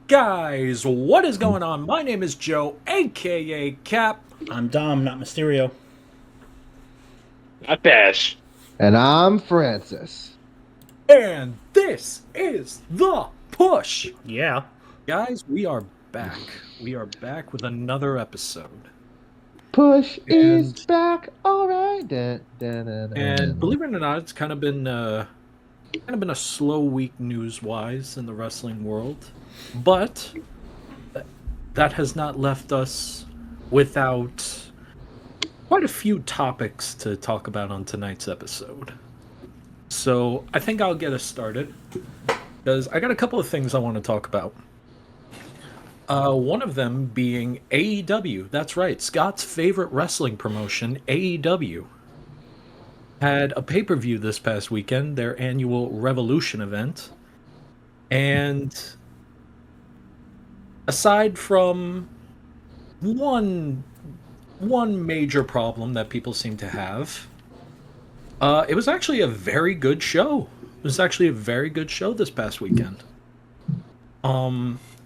Guys, what is going on? My name is Joe, aka Cap, I'm Dom, not Mysterio. Not Bash. And I'm Francis. and this is The Push. Yeah. Guys, we are back. We are back with another episode. Push is And back. All right. Dun, dun, dun, dun, and dun. believe it or not, it's kind of been a slow week news-wise in the wrestling world. But that has not left us without quite a few topics to talk about on tonight's episode. So I think I'll get us started because I got a couple of things I want to talk about. One of them being AEW. That's right, Scott's favorite wrestling promotion, AEW, had a pay-per-view this past weekend, their annual Revolution event. And aside from one one major problem that people seem to have, it was actually a very good show. It was actually a very good show this past weekend.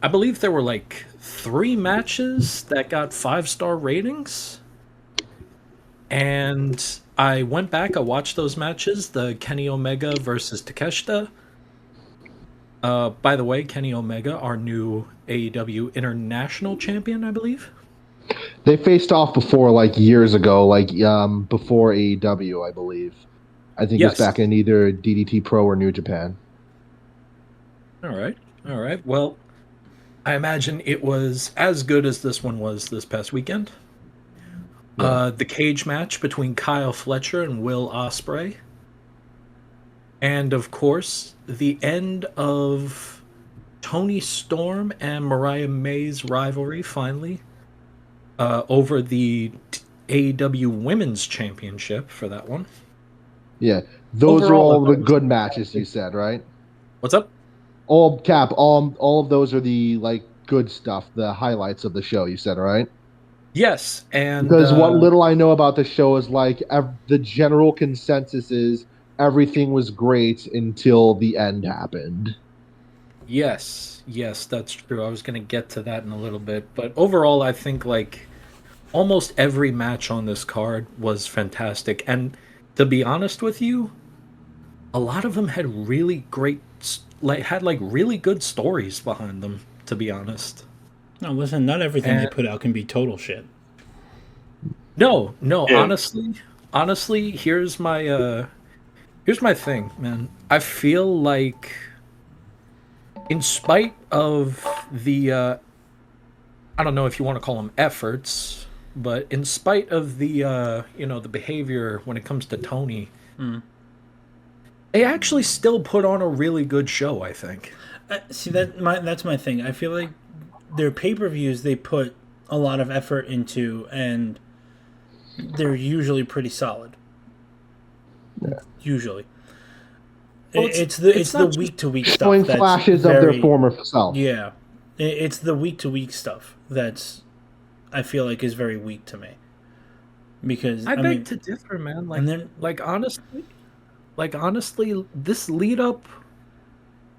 I believe there were like 3 matches that got 5-star ratings, and I went back. I watched those matches: the Kenny Omega versus Takeshita. By the way, Kenny Omega, our new AEW International Champion, I believe. They faced off before, like years ago, before AEW, I believe. I think it was Yes. back in either DDT Pro or New Japan. All right. All right. Well, I imagine it was as good as this one was this past weekend. Yeah. The cage match between Kyle Fletcher and Will Ospreay. And of course, the end of Tony Storm and Mariah May's rivalry finally over the AEW Women's Championship for that one. Yeah. Those are Overall, I all thought the it was good matches you said, right? What's up? All of those are the good stuff, the highlights of the show, you said, right? Yes, and Because what little I know about the show is the general consensus is everything was great until the end happened. yes, that's true. I was going to get to that in a little bit, but overall, I think like almost every match on this card was fantastic. And to be honest with you, a lot of them had really great, like really good stories behind them. To be honest, No, listen, not everything they and put out can be total shit. no, Yeah. honestly, here's my thing, man. I feel like, in spite of the, I don't know if you want to call them efforts, but in spite of the, the behavior when it comes to Tony, they actually still put on a really good show, I think. See, that's my thing. I feel like their pay-per-views they put a lot of effort into, and they're usually pretty solid. Yeah. Usually. Well, it's it's the not week-to-week stuff Showing that's flashes of very, their former self. Yeah. It's the week-to-week stuff that's, I feel like, is very weak to me. Because, I I beg mean, to differ, man. and then Honestly, this lead up,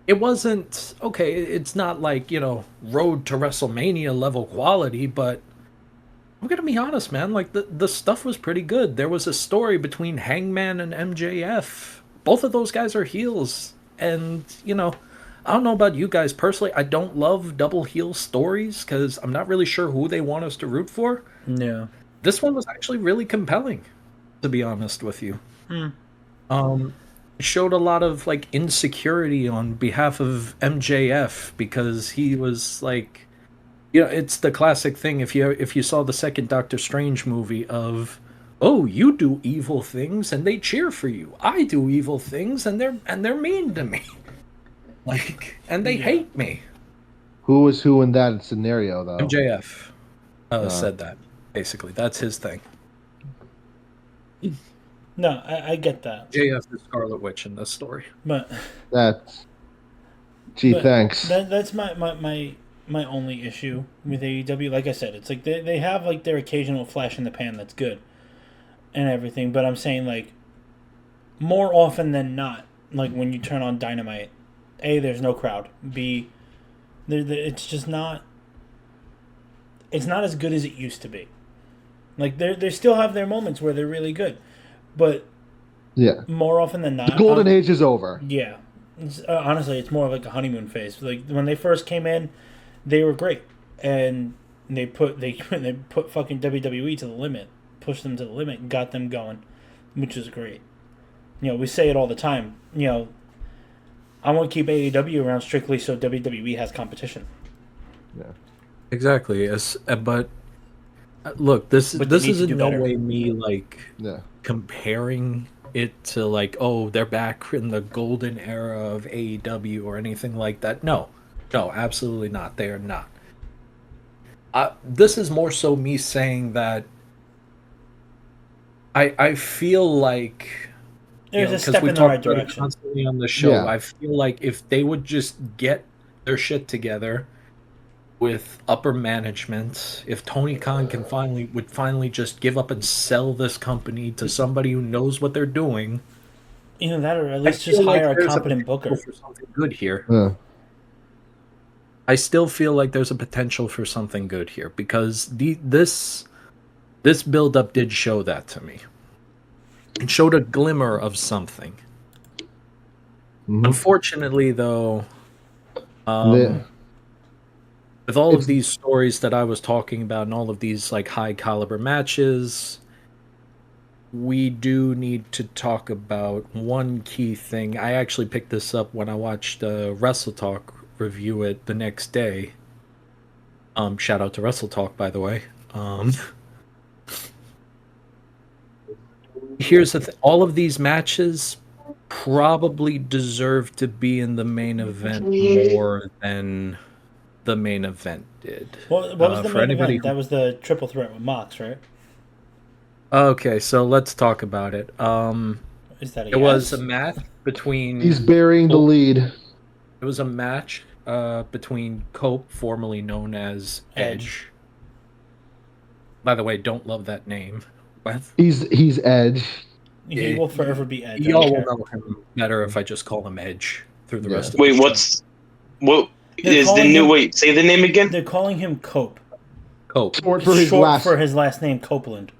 it wasn't okay. It's not like Road to WrestleMania level quality, but I'm gonna be honest, man. Like the stuff was pretty good. There was a story between Hangman and MJF. Both of those guys are heels, and I don't know about you guys personally. I don't love double heel stories because I'm not really sure who they want us to root for. yeah. This one was actually really compelling, to be honest with you. It showed a lot of like insecurity on behalf of MJF because he was like, it's the classic thing. If you saw the second Doctor Strange movie of, oh, you do evil things and they cheer for you. I do evil things and they're mean to me, like, and they Yeah. hate me. Who was who in that scenario, though? MJF said that basically. That's his thing. No, I get that. JF is Scarlet Witch in this story. But That's. Gee, But thanks. that's my only issue with AEW. Like I said, it's like they have like their occasional flash in the pan that's good and everything, but I'm saying like more often than not, like when you turn on Dynamite, A, there's no crowd. B, It's just not. It's not as good as it used to be. Like they still have their moments where they're really good, but Yeah. more often than The not, golden age is over. yeah. Honestly, it's more like a honeymoon phase. Like when they first came in, they were great, and they put fucking WWE to the limit, pushed them to the limit, and got them going, which is great. We say it all the time. I want to keep AEW around strictly so WWE has competition. Yeah. Exactly. But look, this But they this need is to in do no better. way me like Yeah. comparing it to like, oh, they're back in the golden era of AEW or anything like that. No, absolutely not. They are not. This is more so me saying that I feel like, There's a because step we've in the talked right about it direction. constantly on the show. Yeah. I feel like if they would just get their shit together with upper management, if Tony Khan would finally just give up and sell this company to somebody who knows what they're doing, Either that, or at I least just feel like hire a there's a competent potential booker. for something good here. Yeah. I still feel like there's a potential for something good here because this build up did show that to me. It showed a glimmer of something. Mhm. Unfortunately, though, The- with all of it's these stories that I was talking about and all of these like high caliber matches, we do need to talk about one key thing. I actually picked this up when I watched Wrestle Talk review it the next day. Shout out to Wrestle Talk, by the way. Here's the thing: all of these matches probably deserve to be in the main event more than the main event did. What was the For main anybody event? who That was the triple threat with Mox, right? Okay, so let's talk about it. Is that a It was a yes? match between he's burying the Cope. lead. It was a match between Cope, formerly known as Edge. Edge. By the way, don't love that name. But He's Edge. He will forever be Edge. I don't y'all will care. know him better if I just call him Edge through the Yeah. rest of Wait, the show. what They're is the calling new? him. Wait, say the name again. They're calling him Cope. Cope. Short for his Short last. for his last name, Copeland,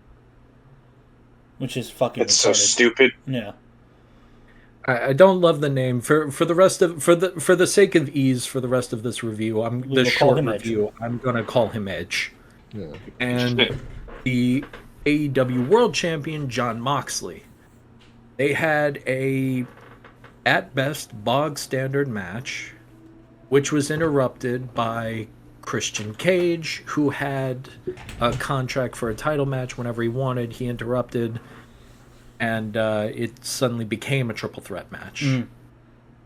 which is fucking That's so retarded. stupid. Yeah. I don't love the name for the rest of for the sake of ease for the rest of this review. We will call Short him Edge. review. I'm gonna call him Edge. Yeah. And the AEW World Champion Jon Moxley. They had a, at best, bog standard match, which was interrupted by Christian Cage, who had a contract for a title match whenever he wanted. He interrupted, and it suddenly became a triple threat match. And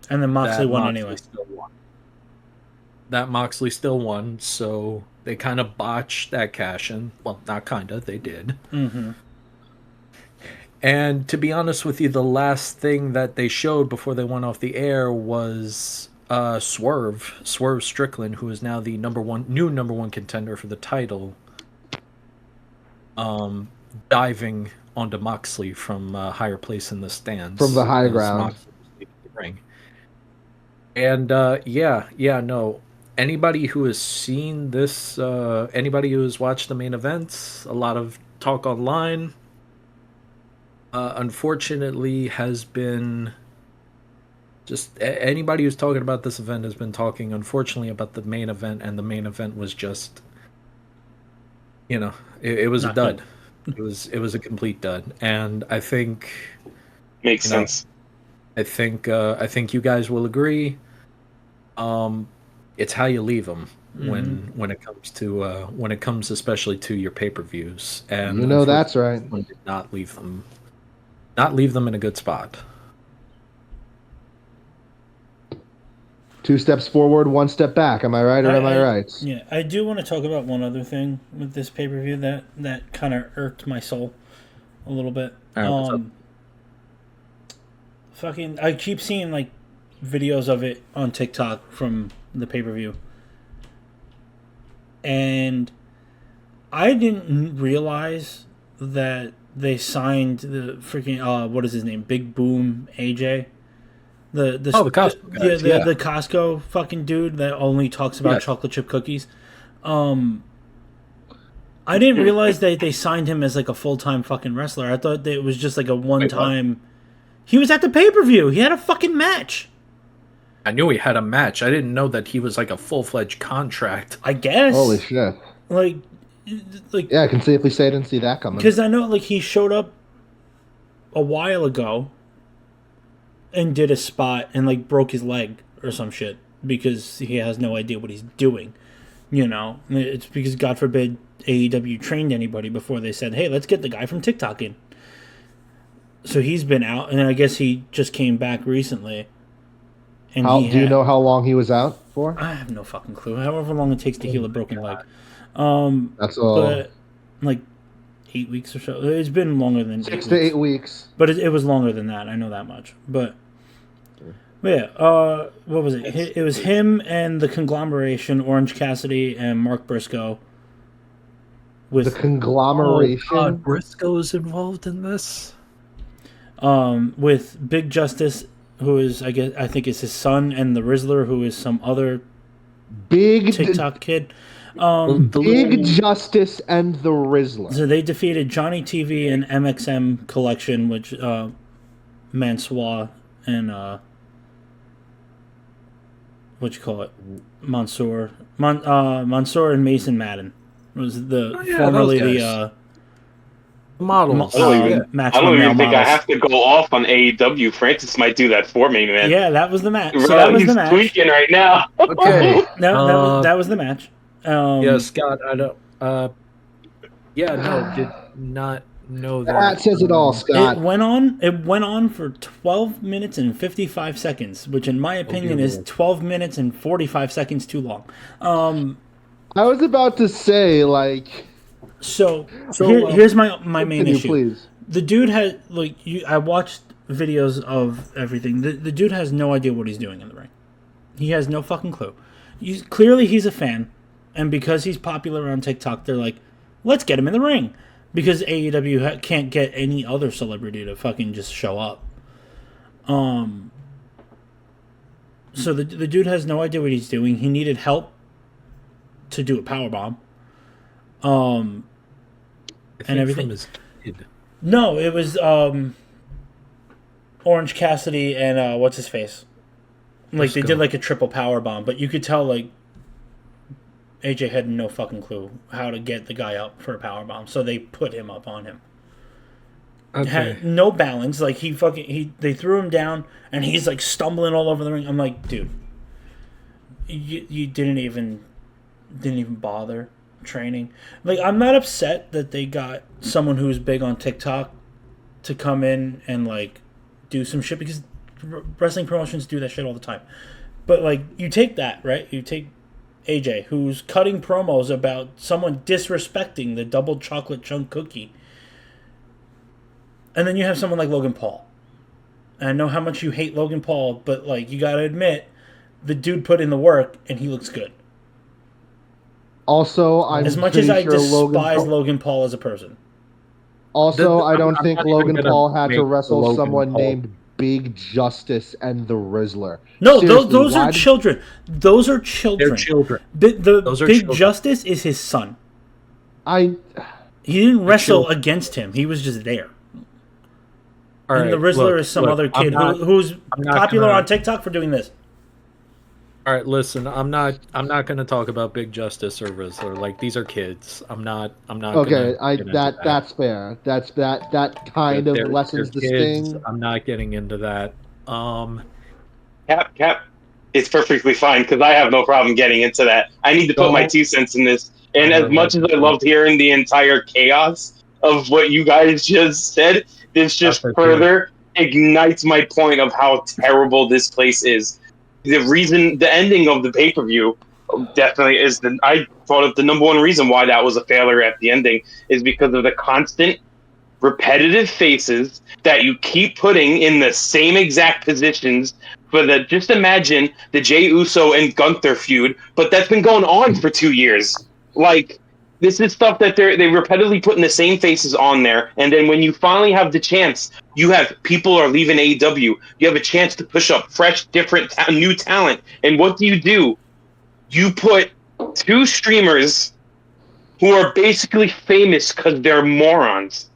then Moxley That won Moxley anyway. still won. That Moxley still won, so they kind of botched that cash in. Well, not kind of, they did. Mm-hmm. And to be honest with you, the last thing that they showed before they went off the air was Swerve Strickland, who is now the new number one contender for the title, diving onto Moxley from a higher place in the stands. From the high as ground. Moxley was leaving the ring. And no. Anybody who has seen this, anybody who has watched the main events, a lot of talk online, unfortunately has been just anybody who's talking about this event has been talking unfortunately about the main event, and the main event was just, it was Not a dud. good. It was a complete dud. And I think Makes sense. I think you guys will agree. It's how you leave them when it comes especially to your pay-per-views, and That's right. did not leave them in a good spot. 2 steps forward, 1 step back. Am I right or am I right? Yeah, I do want to talk about one other thing with this pay-per-view that kind of irked my soul a little bit. All right, what's up? Fucking, I keep seeing like videos of it on TikTok from the pay-per-view, and I didn't realize that they signed the freaking what is his name, Big Boom AJ, The Costco guys, the Costco fucking dude that only talks about chocolate chip cookies. I didn't realize that they signed him as like a full-time fucking wrestler. I thought that it was just like a one-time. He was at the pay-per-view. He had a fucking match. I knew he had a match. I didn't know that he was like a full-fledged contract. I guess. Holy shit! Like, yeah, I can safely say I didn't see that coming. Because I know, like, he showed up a while ago and did a spot and like broke his leg or some shit because he has no idea what he's doing. You know, it's because God forbid AEW trained anybody before they said, "Hey, let's get the guy from TikTok in." So he's been out, and I guess he just came back recently. And do you know how long he was out for? I have no fucking clue. However long it takes to heal a broken leg. That's all. But like 8 weeks or so. It's been longer than 6 to 8 weeks. But it was longer than that. I know that much. But yeah, what was it? It was him and the conglomeration, Orange Cassidy and Mark Briscoe. With the conglomeration? Oh, God, Briscoe's involved in this? With Big Justice, who is, I think is his son, and the Rizzler, who is some other big TikTok kid. Big Justice and the Rizzler. So they defeated Johnny TV and MXM Collection, which Mansoor and what you call it, Mansoor and Mason Madden was formerly the I models. don't even think I have to go off on AEW. Francis might do that for me, man. Yeah, that was the match. So that was he's the match. tweaking right now. Okay. No, that was the match. Yeah, Scott, I don't. Did not know that. That says it all, Scott. It went on for 12 minutes and 55 seconds, which in my opinion is 12 minutes and 45 seconds too long. I was about to say, like... So here's my main issue. Please. The dude had, I watched videos of everything. The dude has no idea what he's doing in the ring. He has no fucking clue. Clearly he's a fan, and because he's popular on TikTok, they're like, let's get him in the ring. Because AEW can't get any other celebrity to fucking just show up. So the dude has no idea what he's doing. He needed help to do a powerbomb. And everything. From his kid. No, it was Orange Cassidy and what's his face. Like they did like a triple powerbomb, but you could tell like AJ had no fucking clue how to get the guy up for a powerbomb, so they put him up on him. Okay. Had no balance. Like they threw him down, and he's like stumbling all over the ring. I'm like, dude, you didn't even bother training. Like, I'm not upset that they got someone who's big on TikTok to come in and like do some shit, because wrestling promotions do that shit all the time. But like, you take that, right? You take AJ, who's cutting promos about someone disrespecting the double chocolate chunk cookie, and then you have someone like Logan Paul. And I know how much you hate Logan Paul, but like, you gotta admit, the dude put in the work and he looks good. Also, I'm as much as I despise Logan Paul as a person. Also, I don't think Logan Paul had to wrestle someone named Big Justice and the Rizzler. No, those are children. Those are children. They're children. Those are Big children. Justice is his son. He didn't wrestle against him. He was just there. And the Rizzler is some other kid who's popular on TikTok for doing this. All right, listen. I'm not going to talk about Big Justice or Rizzler. Like, these are kids. I'm not. Okay, that's fair. That kind of lessens the sting. I'm not getting into that. Cap, it's perfectly fine because I have no problem getting into that. I need to put my 2 cents in this. And as much as I loved hearing the entire chaos of what you guys just said, this just further ignites my point of how terrible this place is. The ending of the pay-per-view definitely is I thought of the number one reason why that was a failure at the ending is because of the constant repetitive faces that you keep putting in the same exact positions just imagine the Jey Uso and Gunther feud, but that's been going on for 2 years. Like, This is stuff that they repetitively putting the same faces on there, and then when you finally have the chance, you have people are leaving AEW. You have a chance to push up fresh, different, new talent, and what do? You put two streamers who are basically famous because they're morons,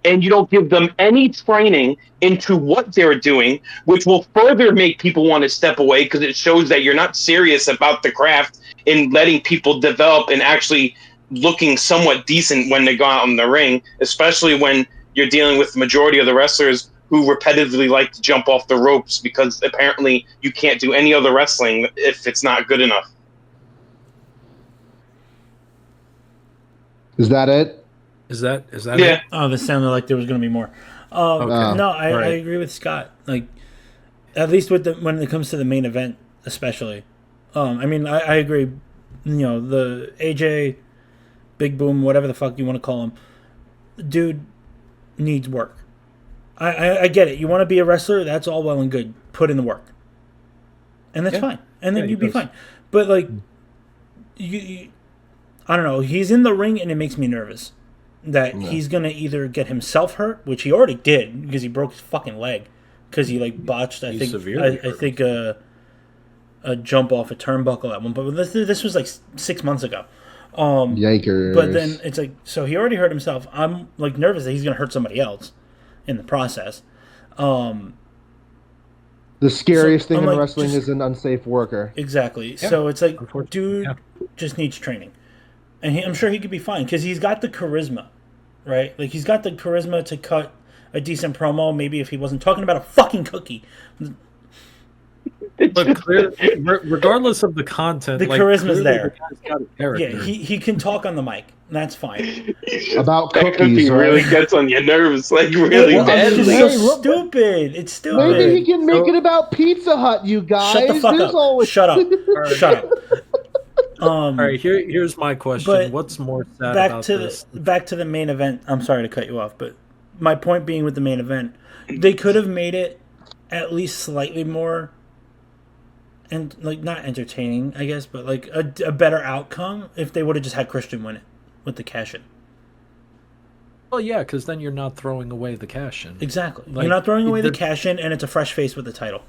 and you don't give them any training into what they're doing, which will further make people want to step away because it shows that you're not serious about the craft and letting people develop and actually looking somewhat decent when they go out in the ring, especially when you're dealing with the majority of the wrestlers who repetitively like to jump off the ropes because apparently you can't do any other wrestling if it's not good enough. Is that it? Is that Yeah. it? Oh, this sounded like there was going to be more. Okay. No, I Right. agree with Scott. Like, at least with when it comes to the main event, especially. I mean, I agree. You know, the AJ, Big Boom, whatever the fuck you want to call him, dude needs work. I get it. You want to be a wrestler, that's all well and good. Put in the work. And that's fine. And then you'd be fine. But, like, you I don't know. He's in the ring, and it makes me nervous that he's going to either get himself hurt, which he already did because he broke his fucking leg because he, like, botched, I think a jump off a turnbuckle at one point. But this was, like, 6 months ago. Yikers. But then it's like, so he already hurt himself. I'm, like, nervous that he's going to hurt somebody else in the process. The scariest thing in like, wrestling is an unsafe worker. Exactly. Yeah. So it's like, dude just needs training. And I'm sure he could be fine because he's got the charisma, right? Like, he's got the charisma to cut a decent promo, maybe if he wasn't talking about a fucking cookie. But regardless of the content, the charisma's there. Yeah, he can talk on the mic. That's fine. About that cookies, cookie right? really gets on your nerves, like really badly. It's so stupid. It's stupid. Maybe he can make it about Pizza Hut, you guys. Shut the fuck up. Always... Shut up. Shut up. All right, here's my question. What's more sad about this? Back to the main event. I'm sorry to cut you off, but my point being with the main event, they could have made it at least slightly more, and like not entertaining, I guess, but like a better outcome if they would have just had Christian win it with the cash-in. Well, yeah, because then you're not throwing away the cash-in. Exactly. Like, you're not throwing away the cash-in, and it's a fresh face with the title.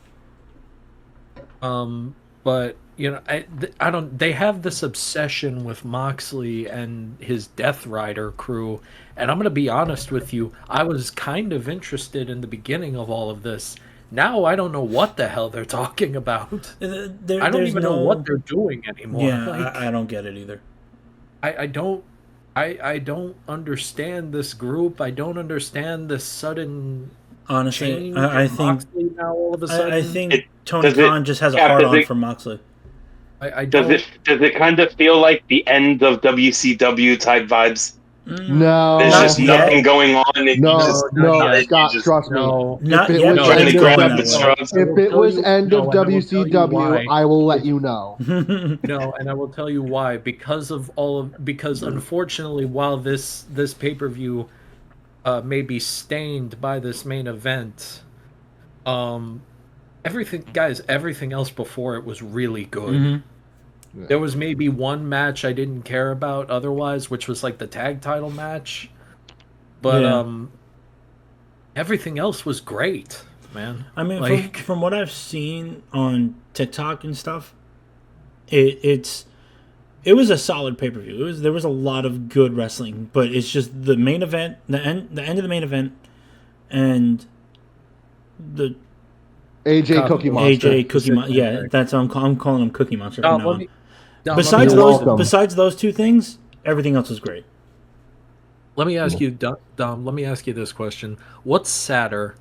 But you know, I don't. They have this obsession with Moxley and his Death Rider crew, and I'm gonna be honest with you. I was kind of interested in the beginning of all of this. Now I don't know what the hell they're talking about. I don't even know what they're doing anymore. Yeah, like, I don't get it either. I don't understand this group. I don't understand this sudden. Honestly, I think Moxley now all of a sudden. I think Tony Khan just has a hard on for Moxley. Does it kind of feel like the end of WCW type vibes? No, there's just nothing going on. Scott, trust me. Not if yet. If it was end of WCW, I will let you know. No, and I will tell you why. Because unfortunately, while this pay-per-view may be stained by this main event, everything else before it was really good. Mm-hmm. Yeah. There was maybe one match I didn't care about otherwise, which was like the tag title match. But everything else was great, man. I mean, like, from what I've seen on TikTok and stuff, it was a solid pay-per-view. There was a lot of good wrestling, but it's just the main event, the end of the main event, and the Cookie Monster. Yeah, that's I'm calling him Cookie Monster. Besides those two things, everything else was great. Let me ask you, Dom. Let me ask you this question: what's sadder,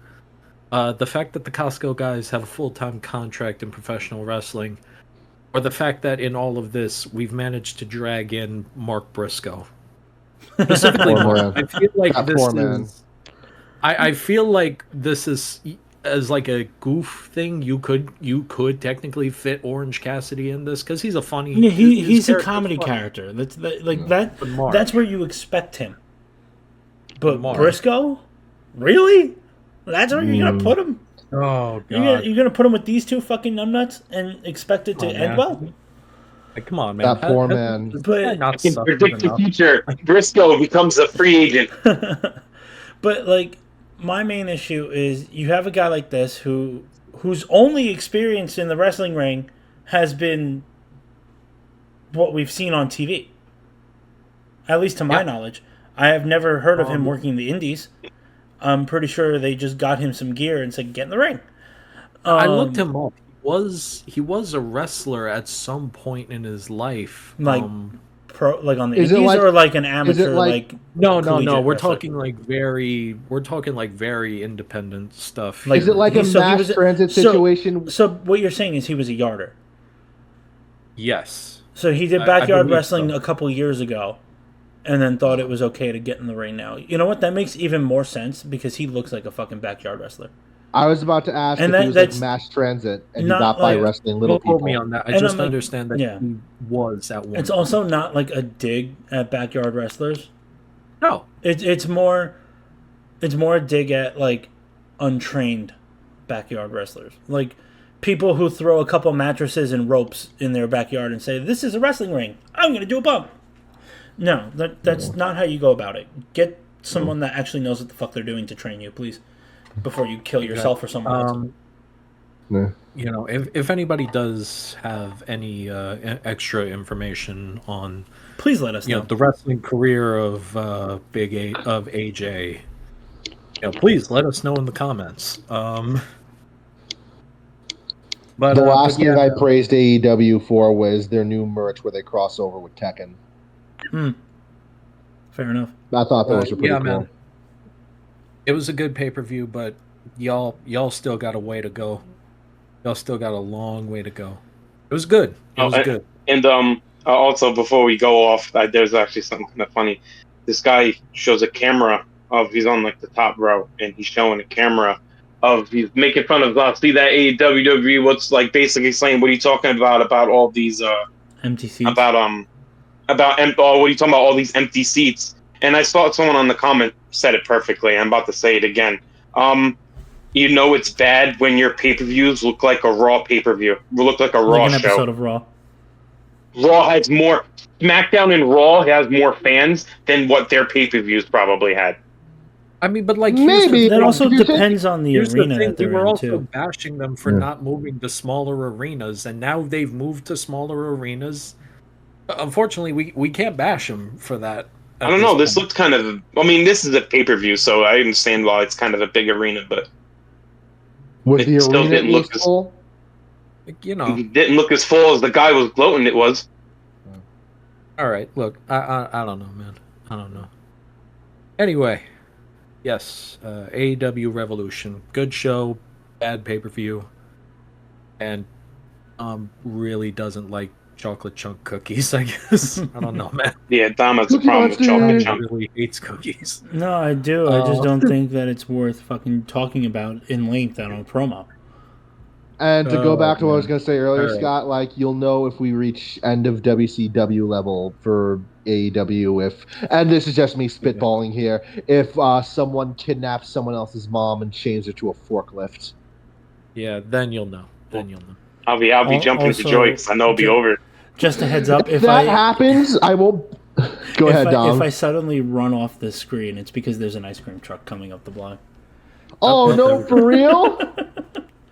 the fact that the Costco guys have a full-time contract in professional wrestling, or the fact that in all of this we've managed to drag in Mark Briscoe? Specifically, Mark. I feel like I feel like this is. As like a goof thing, you could technically fit Orange Cassidy in this because he's a funny. Yeah, he's a comedy character. That's where you expect him. But Briscoe, really? That's where you're gonna put him? Oh god! You're gonna put him with these two fucking numbnuts and expect it to end well? Like, come on, man. That poor man. This But- guy I not can suffered predict the enough? future. Briscoe becomes a free agent. But like, my main issue is you have a guy like this whose only experience in the wrestling ring has been what we've seen on TV. At least to my Yep. knowledge, I have never heard of him Um, working the indies. I'm pretty sure they just got him some gear and said, "Get in the ring." I looked him up. He was a wrestler at some point in his life. Like, like on the Is it indies, like- or like an amateur, like- no. collegiate We're wrestler? talking like very independent stuff. Like- Is it like a So he mass was- transit so- situation? So what you're saying is he was a yarder. Yes. So he did I backyard believe wrestling so. a couple years ago, and then thought it was okay to get in the ring now. You know what? That makes even more sense because he looks like a fucking backyard wrestler. I was about to ask And if that- he was like that's mass transit and he not got by like- wrestling little Don't quote people. me on that. I And just I'm like, understand that yeah. he was at one. It's point. also not like a dig at backyard wrestlers. no. It's more a dig at like untrained backyard wrestlers, like people who throw a couple mattresses and ropes in their backyard and say, "This is a wrestling ring. I'm going to do a bump." No, that's not how you go about it. Get someone that actually knows what the fuck they're doing to train you, please, before you kill yourself or someone else. Yeah. You know, if anybody does have any extra information on, Please let us you know. know, the wrestling career of AJ, you know, please let us know in the comments. But The last but yeah, thing I praised AEW for was their new merch where they cross over with Tekken. Fair enough. I thought those were pretty yeah, cool. man. It was a good pay-per-view, but y'all still got a way to go. Y'all still got a long way to go. It was good. It was good. And also before we go off, there's actually something kind of funny. This guy shows a camera of he's on like the top row, and he's showing a camera of he's making fun of see that WWE. What's like basically saying, what are you talking about all these Empty seats. what are you talking about all these empty seats? And I saw someone on the comment said it perfectly. I'm about to say it again. You know it's bad when your pay-per-views look like a Raw pay-per-view. Look like a Raw like an show. episode of Raw. Raw has more SmackDown and Raw has more fans than what their pay-per-views probably had. I mean, but like Maybe. That also If you depends on the here's arena the thing, that they're we were in also too. bashing them for not moving to smaller arenas, and now they've moved to smaller arenas. Unfortunately, we can't bash them for that. I don't know. This looked kind of. I mean, this is a pay-per-view, so I understand why it's kind of a big arena, but Was it the still arena didn't look as- full? You know. it didn't look as full as the guy was gloating it was. All right, look, I don't know, man. I don't know. Anyway, yes, AEW Revolution, good show, bad pay-per-view, and really doesn't like chocolate chunk cookies. I guess I don't know, man. Yeah, Dom has a Cookie problem with Monster. chocolate He chunk. really hates cookies. No, I do. I just Oh. don't think that it's worth fucking talking about in length on a promo. And to go back to what I was man. going to say earlier, All right. Scott, like you'll know if we reach end of WCW level for AEW if, and this is just me spitballing here, if someone kidnaps someone else's mom and chains her to a forklift. Yeah, then you'll know. Then you'll know. I'll be jumping Also, for joy because I know it'll be over. Just a heads up, If that happens, I won't. Go ahead, Dom. If I suddenly run off the screen, it's because there's an ice cream truck coming up the block. Oh no, for real?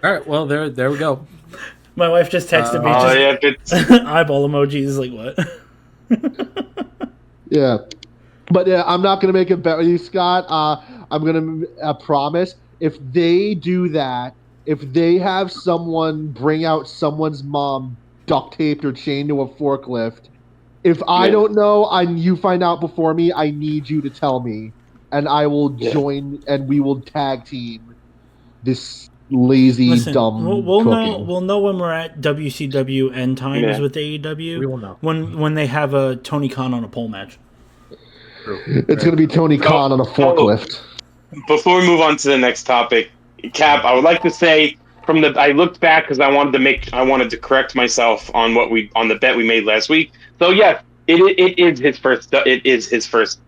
All right, well there we go. My wife just texted me, Oh just yeah, it's, eyeball emojis, like what? Yeah, but yeah, I'm not gonna make a bet with you, Scott. I'm gonna promise if they do that, if they have someone bring out someone's mom duct taped or chained to a forklift, if I Yeah. don't know and you find out before me, I need you to tell me, and I will join and we will tag team this lazy, Listen, dumb we'll know cooking. we'll know when we're at WCW end times Yeah. with AEW. We will know. when they have a Tony Khan on a pole match. It's gonna be Tony Khan on a forklift. before we move on to the next topic, Cap, I would like to say I looked back because I wanted to correct myself on the bet we made last week. So yes, it is his first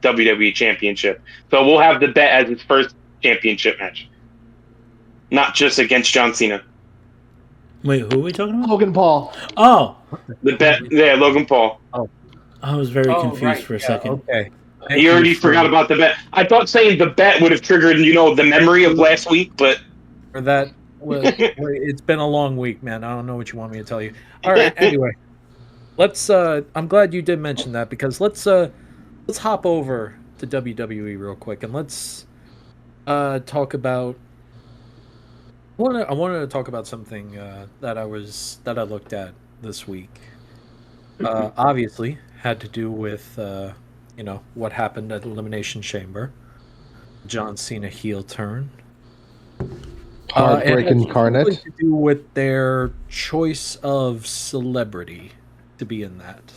WWE championship. So we'll have the bet as his first championship match, not just against John Cena. Wait, who are we talking about? Logan Paul. Oh, The bet, yeah, Logan Paul. I was very Oh, confused right. for a Yeah, second. okay. He already forgot about the bet. I thought saying the bet would have triggered, the memory of last week, but for that. It's been a long week, man. I don't know what you want me to tell you. All right. Anyway, let's. I'm glad you did mention that because let's hop over to WWE real quick and let's talk about. I wanted to talk about something that I looked at this week. Obviously, had to do with what happened at Elimination Chamber. John Cena heel turn. Heartbreak and incarnate. to do with their choice of celebrity to be in that.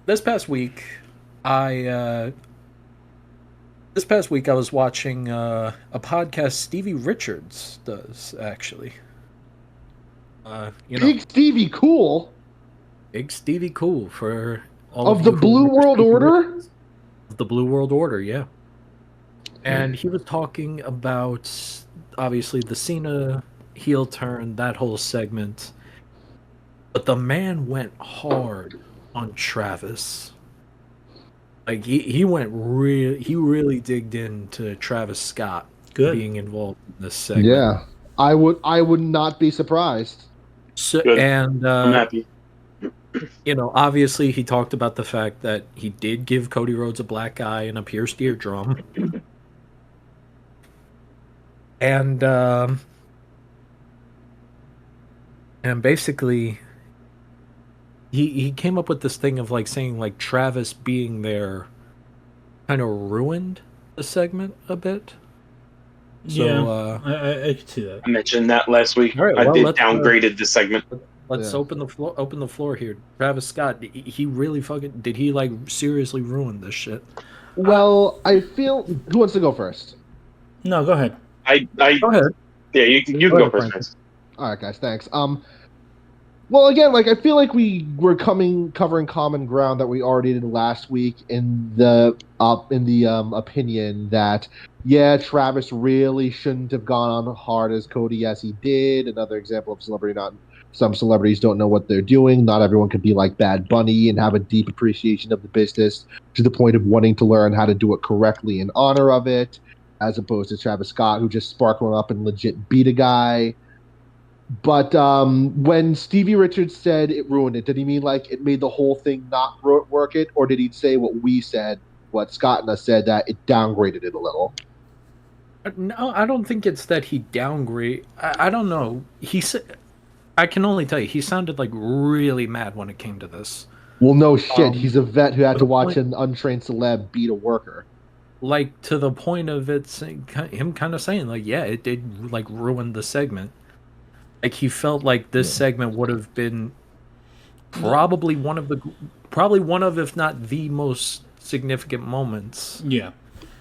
This past week, I was watching a podcast Stevie Richards does actually. Big Stevie Cool Big Stevie Cool for all of of the you who Blue remember World Stevie Order. Richards. The Blue World Order, yeah. And he was talking about obviously the Cena heel turn, that whole segment. But the man went hard on Travis. Like he really digged into Travis Scott being involved in this segment. Yeah, I would not be surprised. So, good. and I'm happy. Obviously he talked about the fact that he did give Cody Rhodes a black eye and a pierced eardrum. And basically he came up with this thing of saying Travis being there kind of ruined the segment a bit. So, yeah, I could see that. I mentioned that last week. All right, I well, did let's, downgraded the segment. Let's open the floor here. Travis Scott, he really did he seriously ruin this shit? Well, I feel who wants to go first? No, go ahead. I Go ahead. Yeah, you can go first, guys. All right, guys, thanks. Well, again, I feel like we were covering common ground that we already did last week in the opinion that Travis really shouldn't have gone on hard as Cody as he did. Another example of some celebrities don't know what they're doing. Not everyone could be like Bad Bunny and have a deep appreciation of the business to the point of wanting to learn how to do it correctly in honor of it, as opposed to Travis Scott, who just sparked one up and legit beat a guy. But when Stevie Richards said it ruined it, did he mean it made the whole thing not work it? Or did he say what we said, what Scott and us said, that it downgraded it a little? No, I don't think it's that he downgrade. I don't know. He said, I can only tell you, he sounded really mad when it came to this. Well, no shit. He's a vet who had to watch an untrained celeb beat a worker. To the point of him kind of saying, it did, ruin the segment. He felt like this segment would have been probably one of, if not the most significant moments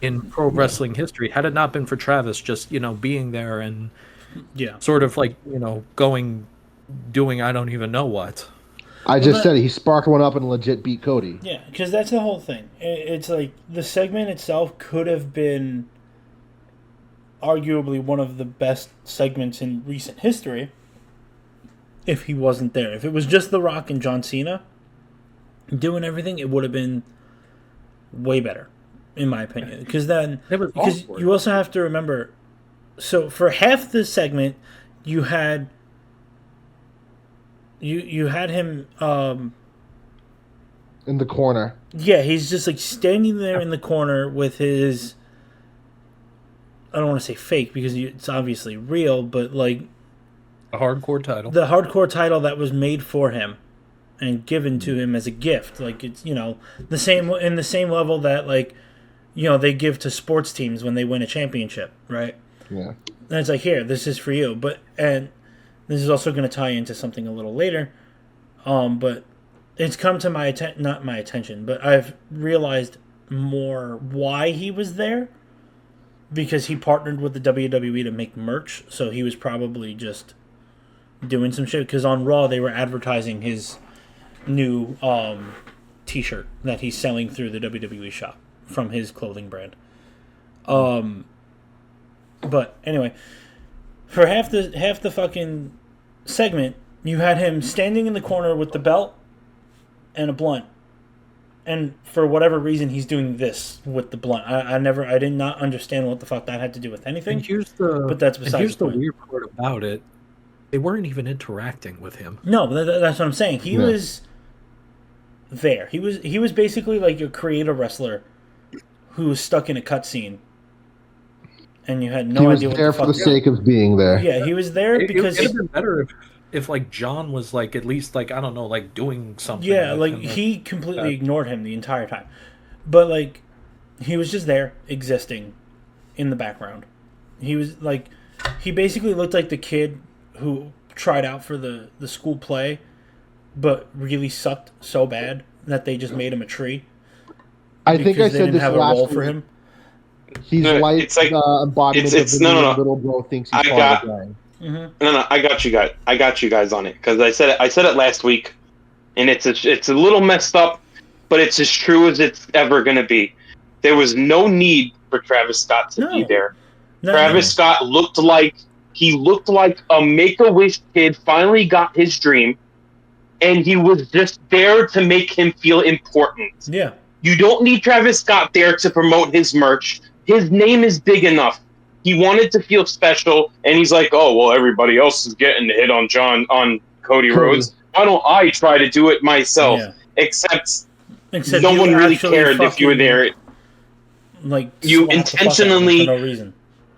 in pro wrestling history, had it not been for Travis just, being there and sort of doing I don't even know what. I just said he sparked one up and legit beat Cody. Yeah, because that's the whole thing. It's the segment itself could have been arguably one of the best segments in recent history if he wasn't there. If it was just The Rock and John Cena doing everything, it would have been way better, in my opinion. Because you also have to remember, so for half the segment, you had him in the corner. Yeah, he's just standing there in the corner with his, I don't want to say fake because it's obviously real, but a hardcore title. The hardcore title that was made for him and given to him as a gift. It's, the same in the same level that they give to sports teams when they win a championship, right? Yeah. And it's here, this is for you. And this is also going to tie into something a little later. But it's come to not my attention, but I've realized more why he was there. Because he partnered with the WWE to make merch, so he was probably just doing some shit. Because on Raw, they were advertising his new T-shirt that he's selling through the WWE shop from his clothing brand. But anyway, For half the fucking segment, you had him standing in the corner with the belt and a blunt. And for whatever reason, he's doing this with the blunt. I did not understand what the fuck that had to do with anything. But that's besides the point. Weird part about it. They weren't even interacting with him. No, that's what I'm saying. He was there. He was basically like your creative wrestler who was stuck in a cutscene, and you had no idea what the fuck. He was there for the sake of being there. Yeah, he was there because it would have been better if like John was like at least like I don't know like doing something. Yeah, like he completely ignored him the entire time, but like he was just there existing in the background. He was like he basically looked like the kid who tried out for the school play, but really sucked so bad that they just made him a tree. I think I said this last week. For him. He's like the embodiment of the little bro thinks he's part of the gang. Mm-hmm. No, I got you guys on it because I said it last week, and it's a little messed up, but it's as true as it's ever gonna be. There was no need for Travis Scott to be there. Travis Scott looked like a Make-A-Wish kid finally got his dream, and he was just there to make him feel important. Yeah, you don't need Travis Scott there to promote his merch. His name is big enough. He wanted to feel special, and he's like, "Oh well, everybody else is getting the hit on Cody Rhodes. Why don't I try to do it myself?" Yeah. Except no one really cared if you were there. Like you intentionally, for no reason.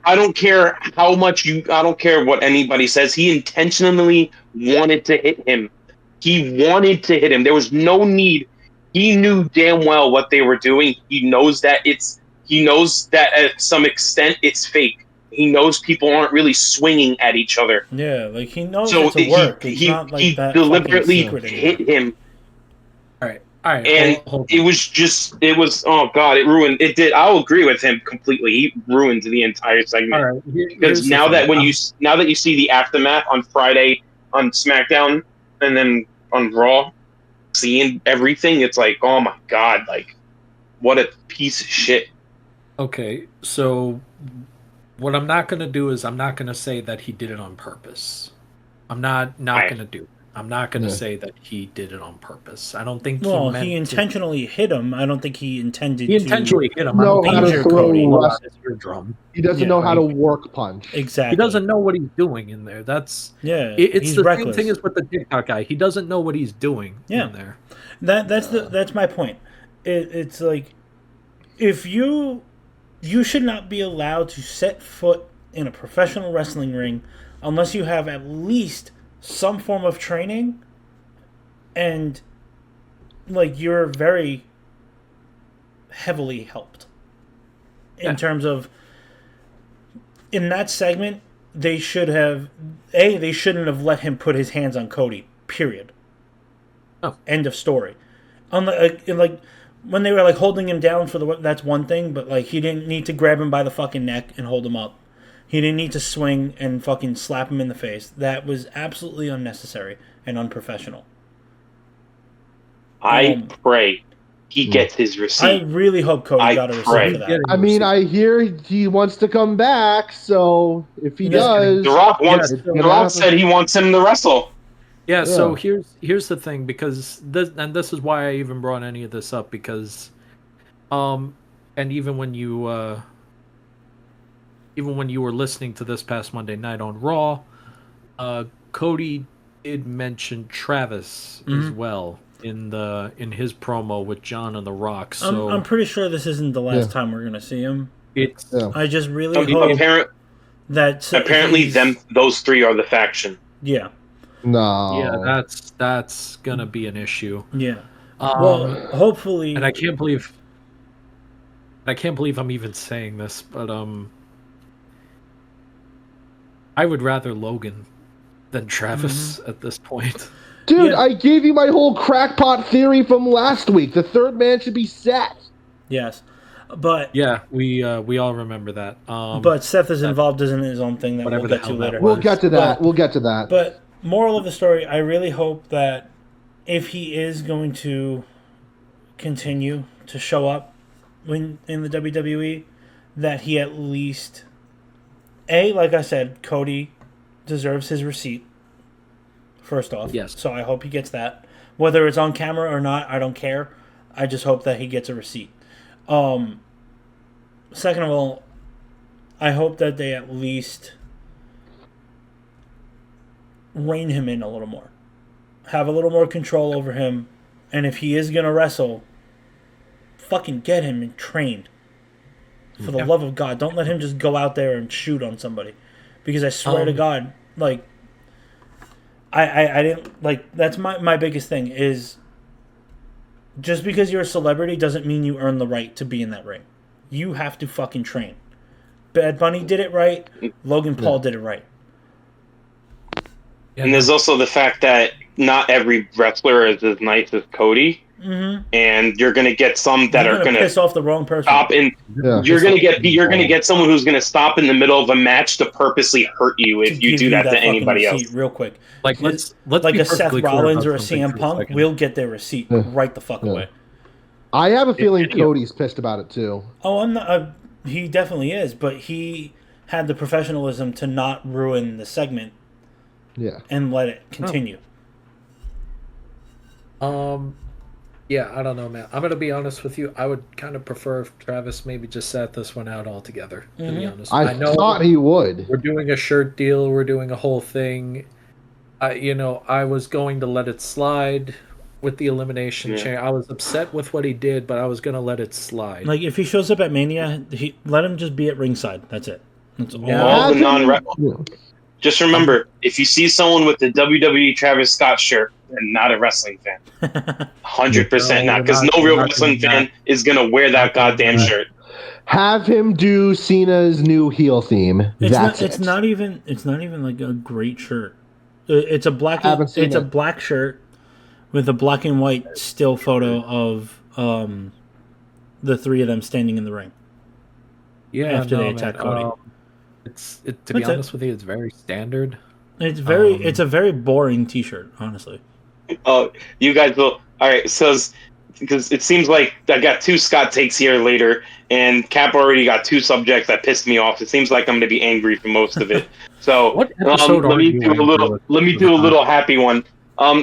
I don't care how much I don't care what anybody says. He intentionally wanted to hit him. He wanted to hit him. There was no need. He knew damn well what they were doing. He knows that at some extent it's fake. He knows people aren't really swinging at each other. Yeah, like he knows it's a work. He deliberately hit him. All right. And it was oh god, it ruined. It did. I'll agree with him completely. He ruined the entire segment. All right, because now that you see the aftermath on Friday on SmackDown and then on Raw, seeing everything, it's like, oh my god, like what a piece of shit. Okay, so what I'm not going to do is I'm not going to say that he did it on purpose. I'm not going to do it. I'm not going to say that he did it on purpose. I don't think he intentionally hit him. I don't think he intended to. He intentionally hit him. Know how to throw eardrum. He doesn't know how to work punch. Exactly. He doesn't know what he's doing in there. It's he's the reckless. same thing as with the TikTok guy. He doesn't know what he's doing in there. That's my point. It's like if you should not be allowed to set foot in a professional wrestling ring unless you have at least some form of training and like you're very heavily helped in terms of in that segment they shouldn't have let him put his hands on Cody, period. End of story. Like when they were like holding him down that's one thing, but like he didn't need to grab him by the fucking neck and hold him up. He didn't need to swing and fucking slap him in the face. That was absolutely unnecessary and unprofessional. I pray he gets his receipt. I really hope Cody got a receipt for that. I mean, I hear he wants to come back, so if he does... The Rock said he wants him to wrestle. Yeah, so here's the thing, because this is why I even brought any of this up, because and even when you were listening to this past Monday night on Raw, Cody did mention Travis as well in his promo with John and The Rock. So I'm pretty sure this isn't the last time we're gonna see him. I just really hope that apparently those three are the faction. Yeah. No. Yeah, that's gonna be an issue. Yeah. Well, hopefully. And I can't believe I'm even saying this, but I would rather Logan than Travis at this point. Dude, I gave you my whole crackpot theory from last week. The third man should be Seth. Yes. But yeah, we all remember that. But Seth is involved in his own thing that we'll get to later. We'll get to that. But moral of the story, I really hope that if he is going to continue to show up in the WWE, that he at least, like I said, Cody deserves his receipt. First off, Yes. So I hope he gets that. Whether it's on camera or not, I don't care. I just hope that he gets a receipt. Second of all, I hope that they at least rein him in a little more. Have a little more control over him. And if he is going to wrestle, fucking get him and trained. For the love of God, don't let him just go out there and shoot on somebody. Because I swear to God, like, I didn't, like, that's my biggest thing is just because you're a celebrity doesn't mean you earn the right to be in that ring. You have to fucking train. Bad Bunny did it right. Logan Paul did it right. And there's also the fact that not every wrestler is as nice as Cody. Mm-hmm. And you're going to get some that are going to piss off the wrong person. Stop in. Yeah. You're going to get someone who's going to stop in the middle of a match to purposely hurt you if you do that to anybody else. Real quick, like let's like a Seth Rollins or a CM Punk will get their receipt right the fuck away. I have a feeling Cody's pissed about it too. Oh, I'm not. He definitely is, but he had the professionalism to not ruin the segment. Yeah, and let it continue. Yeah, I don't know, man. I'm gonna be honest with you. I would kind of prefer if Travis maybe just sat this one out altogether. To be honest, I know thought he would. We're doing a shirt deal. We're doing a whole thing. I was going to let it slide with the elimination chain. I was upset with what he did, but I was gonna let it slide. Like if he shows up at Mania, let him just be at ringside. That's it. That's all the non. Just remember, if you see someone with the WWE Travis Scott shirt, they're not a wrestling fan. 100% not, because no real wrestling fan is going to wear that goddamn shirt. Have him do Cena's new heel theme. It's not even like a great shirt. It's a black shirt with a black and white still photo of the three of them standing in the ring. Yeah, after they attack Cody. To be honest with you, it's very standard. It's a very boring T-shirt, honestly. Oh, you guys will. All right, so because it seems like I got two Scott takes here later, and Cap already got two subjects that pissed me off. It seems like I'm going to be angry for most of it. So let me do a little happy one.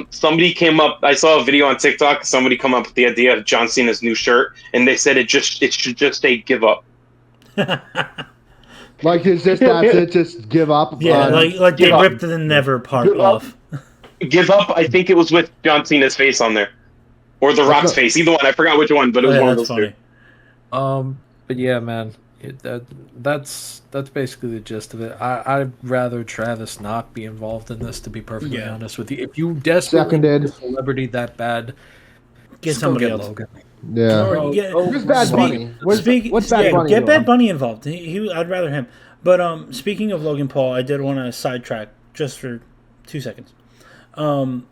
Somebody came up. I saw a video on TikTok. Somebody come up with the idea of John Cena's new shirt, and they said it should just say "give up." Like it's just that's it. Just give up. Yeah, like they ripped the never part off. Give up. I think it was with John Cena's face on there, or The Rock's face. Either one. I forgot which one, but it was one of those funny. Two. But yeah, man, that's basically the gist of it. I'd rather Travis not be involved in this. To be perfectly honest with you, if you desperately need a celebrity that bad, get somebody else. Logan. Yeah. Where's Bad Bunny? What's Bad Bunny? Get Bad Bunny involved. I'd rather him. But speaking of Logan Paul, I did want to sidetrack just for 2 seconds. On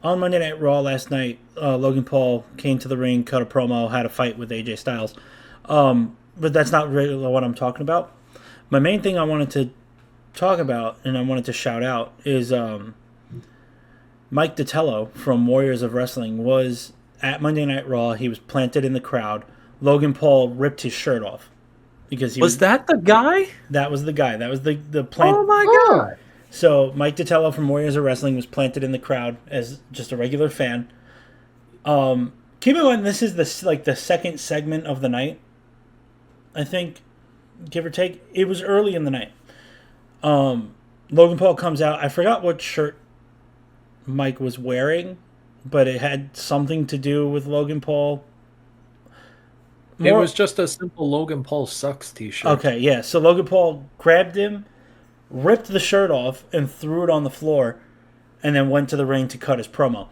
Monday Night Raw last night, Logan Paul came to the ring, cut a promo, had a fight with AJ Styles. But that's not really what I'm talking about. My main thing I wanted to talk about and I wanted to shout out is Mike Ditello from Warriors of Wrestling was at Monday Night Raw. He was planted in the crowd. Logan Paul ripped his shirt off because he was that the guy? That was the guy. That was the plant. Oh my god! So Mike Ditello from Warriors of Wrestling was planted in the crowd as just a regular fan. Keep in mind this is the second segment of the night. I think, give or take, it was early in the night. Logan Paul comes out. I forgot what shirt Mike was wearing, but it had something to do with Logan Paul. It was just a simple Logan Paul sucks t-shirt. Okay, yeah. So Logan Paul grabbed him, ripped the shirt off, and threw it on the floor, and then went to the ring to cut his promo.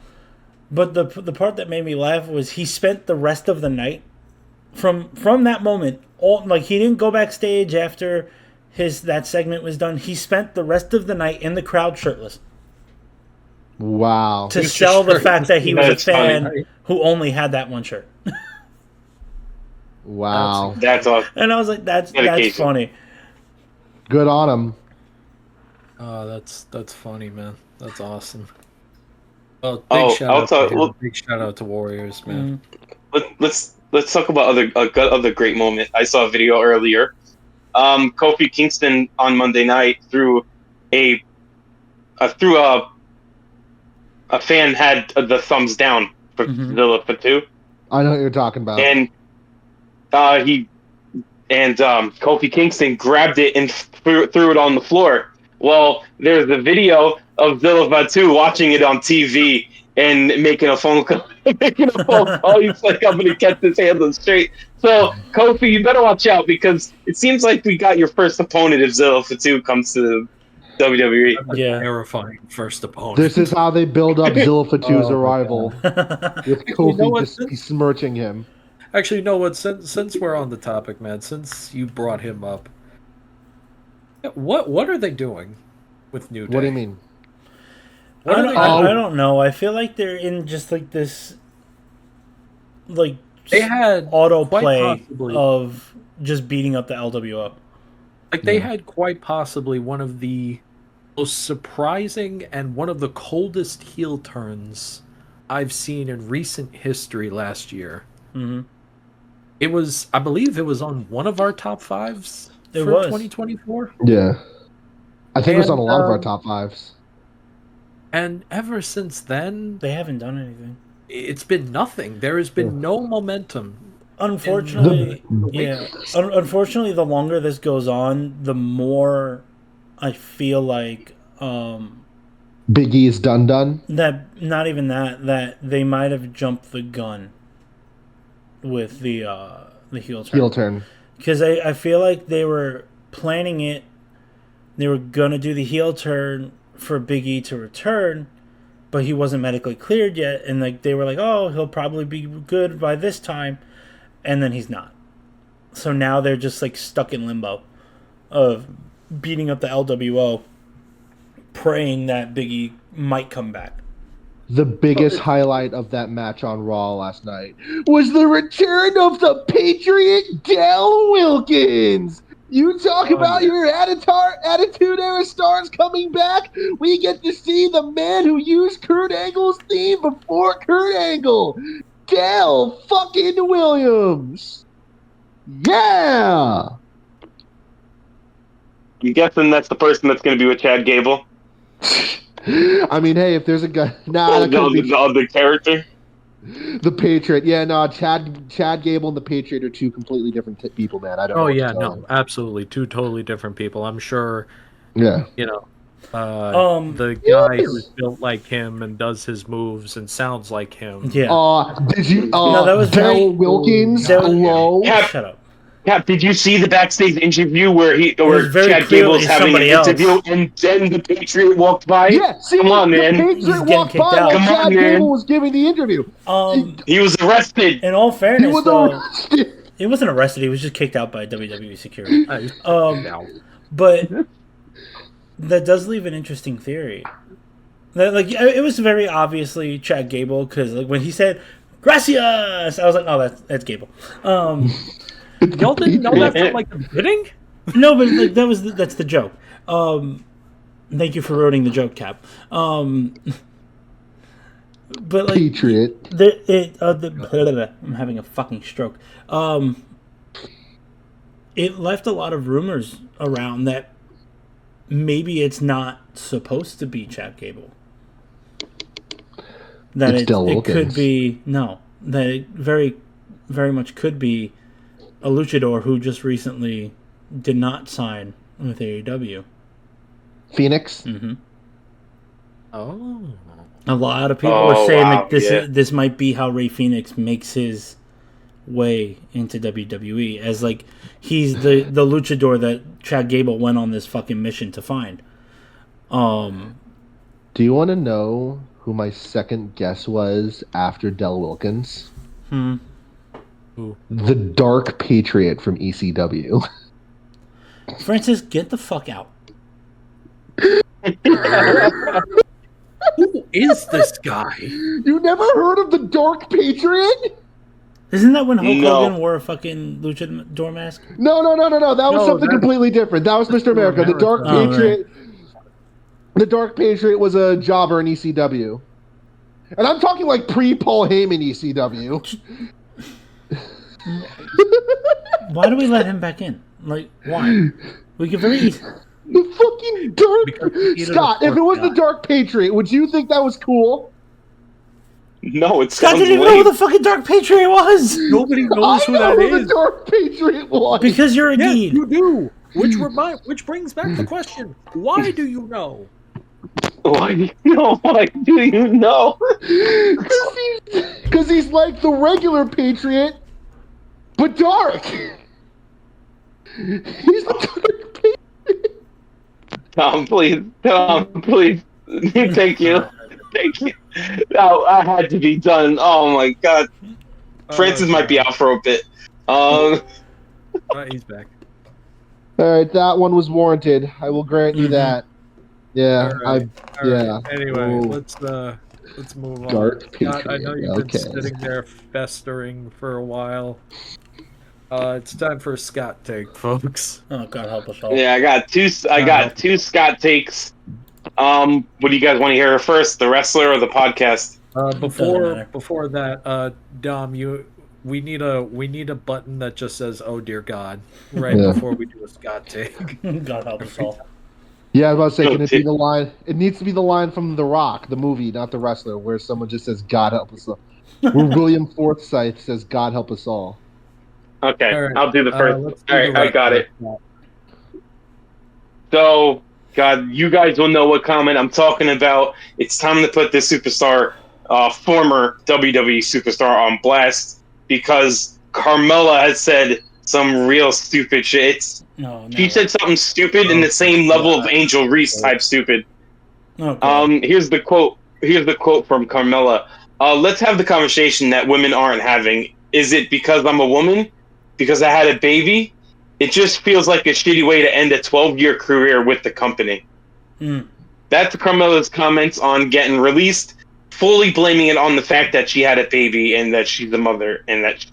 But the part that made me laugh was he spent the rest of the night, from that moment, he didn't go backstage after that segment was done. He spent the rest of the night in the crowd shirtless. Wow. To sell the fact that he was a fan who only had that one shirt. Wow. That's awesome. And I was like, that's funny. Good on him. Oh, that's funny, man. That's awesome. Well, big shout out to Warriors, man. Let's talk about other great moment. I saw a video earlier. Kofi Kingston on Monday night threw a through a fan had the thumbs down for Zilla Fatu. I know what you're talking about. And Kofi Kingston grabbed it and threw it on the floor. Well, there's a video of Zilla Fatu watching it on TV and making a phone call. He's like, I'm gonna get this handle straight. So Kofi, you better watch out because it seems like we got your first opponent if Zilla Fatu comes to WWE. Yeah, terrifying first opponent. This is how they build up Zilla Fatu's arrival with Kofi just besmirching him. Actually, you know what? Since we're on the topic, man, since you brought him up, what are they doing with New Day? What do you mean? I don't know. I feel like they're in just like this, like they had autoplay of just beating up the LWO. Like they had quite possibly one of the most surprising and one of the coldest heel turns I've seen in recent history last year. Mm-hmm. It was, I believe, it was on one of our top fives for 2024. Yeah, I think it was on a lot of our top fives. And ever since then, they haven't done anything. It's been nothing. There has been no momentum. Unfortunately, Unfortunately, the longer this goes on, the more I feel like Big E is done. That not even that they might have jumped the gun with the heel turn. Heel turn. Because I feel like they were planning it. They were gonna do the heel turn for Big E to return, but he wasn't medically cleared yet, and like they were like, oh, he'll probably be good by this time, and then he's not. So now they're just like stuck in limbo of beating up the LWO, praying that Big E might come back. The biggest highlight of that match on Raw last night was the return of the Patriot Del Wilkins. You talk about your Attitude Era stars coming back. We get to see the man who used Kurt Angle's theme before Kurt Angle, Del fucking Williams. Yeah. I'm guessing that's the person that's going to be with Chad Gable. I mean, hey, if there's a guy, the other character. The Patriot, Chad Gable and the Patriot are two completely different people, man. I don't. Oh yeah, no, absolutely, two totally different people. I'm sure. Yeah. The guy who's built like him and does his moves and sounds like him. Yeah. Did you? No, that was Del Wilkins. Hello. Shut up. Cap, did you see the backstage interview where Chad Gable's having an interview and then the Patriot walked by? Yeah, see, come on, man. The Patriot walked by while Chad Gable was giving the interview. He was arrested. In all fairness, he wasn't arrested. He was just kicked out by WWE security. But that does leave an interesting theory. Like it was very obviously Chad Gable because like when he said "Gracias," I was like, "Oh, that's Gable." Y'all didn't know that from like the beginning? No, but like that's the joke. Thank you for ruining the joke, Cap. But like Patriot, I'm having a fucking stroke. It left a lot of rumors around that maybe it's not supposed to be Chad Gable. That it could be that it very, very much could be a luchador who just recently did not sign with AEW. Phoenix. Mm-hmm. Oh, a lot of people were saying that this might be how Rey Fenix makes his way into WWE, as like he's the luchador that Chad Gable went on this fucking mission to find. Do you want to know who my second guess was after Del Wilkins? Who? The Dark Patriot from ECW. Francis, get the fuck out. Who is this guy? You never heard of the Dark Patriot? Isn't that when Hulk Hogan wore a fucking luchador mask? No. That was something completely different. That was Mr. America. The Dark Patriot. Right. The Dark Patriot was a jobber in ECW. And I'm talking like pre-Paul Heyman ECW. Why do we let him back in? Like, why? We could very The fucking dark Scott. If it was the Dark Patriot, would you think that was cool? No, it Scott sounds didn't even know who the fucking Dark Patriot was. Nobody knows who that is. The Dark Patriot was. Because you're a geek. You do. Which brings back the question: why do you know? Why do you know? Why do you know? Because he's like the regular Patriot, but dark. He's the Dark Patriot. Tom, please. Thank you. Thank you. No, I had to be done. Oh my god. Francis might be out for a bit. He's back. All right, that one was warranted. I will grant you that. Yeah, All right. Anyway, Ooh. let's move on. Dark Patriot. I know you've been sitting there festering for a while. It's time for a Scott take, folks. Oh, God help us all. Yeah, I got two Scott takes. What do you guys want to hear first, the wrestler or the podcast? Before that, Dom, we need a button that just says "Oh dear God" before we do a Scott take. God help us all. Yeah, I was about to say, can it be the line? It needs to be the line from The Rock, the movie, not the wrestler, where someone just says "God help us all." Where William Forsythe says "God help us all." Okay, right. I'll do the first. All right, I got it. Yeah. So, God, you guys will know what comment I'm talking about. It's time to put this superstar, former WWE superstar, on blast because Carmella has said some real stupid shit. She said something stupid in the same level of Angel Reese type stupid. Okay. Here's the quote. Here's the quote from Carmella. Let's have the conversation that women aren't having. Is it because I'm a woman? Because I had a baby? It just feels like a shitty way to end a 12-year career with the company. That's Carmella's comments on getting released, fully blaming it on the fact that she had a baby and that she's a mother and that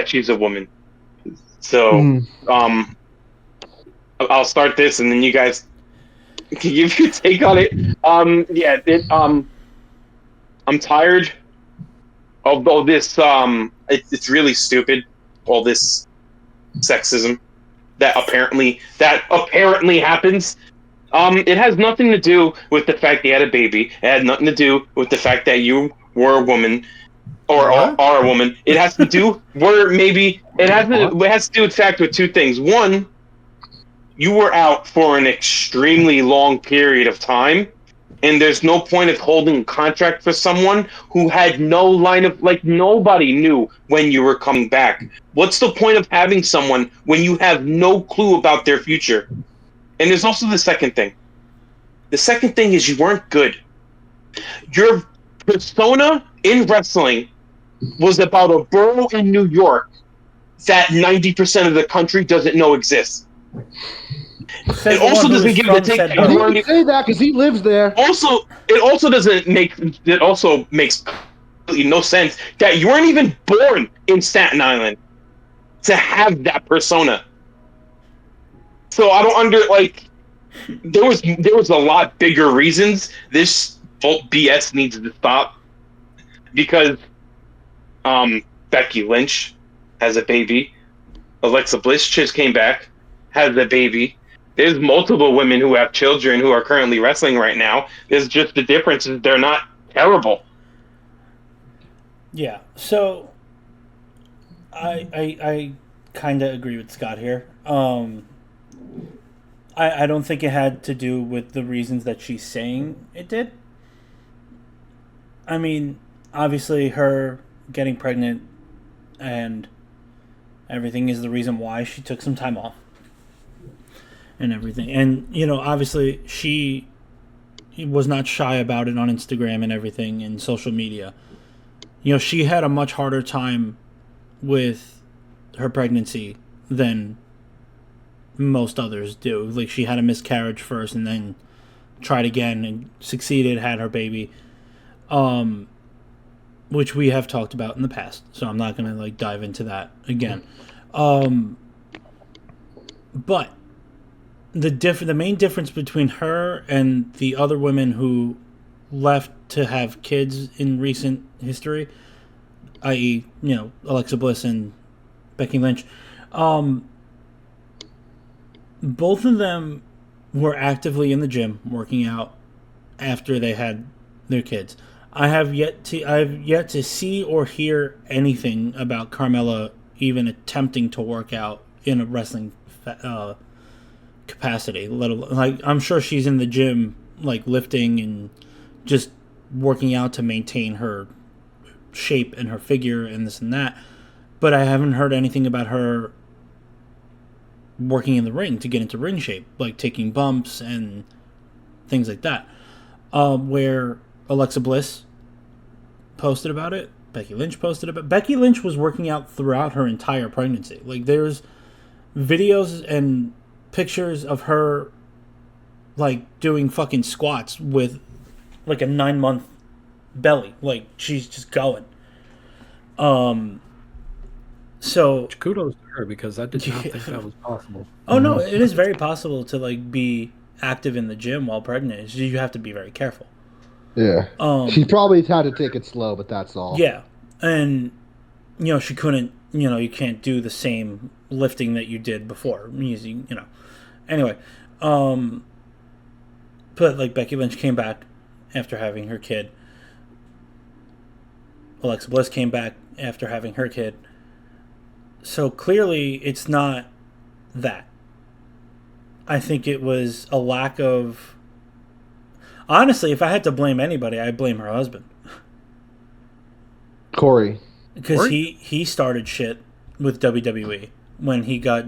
she's a woman. So, I'll start this and then you guys can give your take on it. I'm tired of all this. It's really stupid. All this sexism that apparently happens. It has nothing to do with the fact that you had a baby. It had nothing to do with the fact that you were a woman or are a woman. It has to do it has to do with two things. One, you were out for an extremely long period of time, and there's no point of holding a contract for someone who had no line of, like, nobody knew when you were coming back. What's the point of having someone when you have no clue about their future? And there's also the second thing. The second thing is you weren't good. Your persona in wrestling was about a borough in New York that 90% of the country doesn't know exists. It also doesn't give the take. He can say that because he lives there. It also makes completely no sense that you weren't even born in Staten Island to have that persona. So I don't there was a lot bigger reasons this BS needs to stop, because Becky Lynch has a baby, Alexa Bliss just came back, has a baby. There's multiple women who have children who are currently wrestling right now. There's just the difference is they're not terrible. Yeah, so I kind of agree with Scott here. I don't think it had to do with the reasons that she's saying it did. I mean, obviously her getting pregnant and everything is the reason why she took some time off and everything. And, obviously she was not shy about it on Instagram and everything and social media. She had a much harder time with her pregnancy than most others do. Like, she had a miscarriage first and then tried again and succeeded, had her baby, which we have talked about in the past, so I'm not gonna dive into that again. But the main difference between her and the other women who left to have kids in recent history, i.e., Alexa Bliss and Becky Lynch, both of them were actively in the gym working out after they had their kids. I have yet to see or hear anything about Carmella even attempting to work out in a wrestling capacity. Let alone, like, I'm sure she's in the gym, like, lifting and just working out to maintain her shape and her figure and this and that. But I haven't heard anything about her working in the ring to get into ring shape, like taking bumps and things like that. Where Alexa Bliss posted about it, Becky Lynch posted about it. Becky Lynch was working out throughout her entire pregnancy. Like, there's videos and pictures of her, like, doing fucking squats with, like, a 9-month belly. Like, she's just going. So kudos to her, because I did not think that was possible. Oh no, it is very possible to, like, be active in the gym while pregnant. You have to be very careful. Yeah. She probably had to take it slow, but that's all. Yeah. And, you know, she couldn't, you know, you can't do the same lifting that you did before. You know. Anyway. But, like, Becky Lynch came back after having her kid. Alexa Bliss came back after having her kid. So clearly it's not that. I think it was a lack of... Honestly, if I had to blame anybody, I'd blame her husband. Corey. Because he started shit with WWE when he got,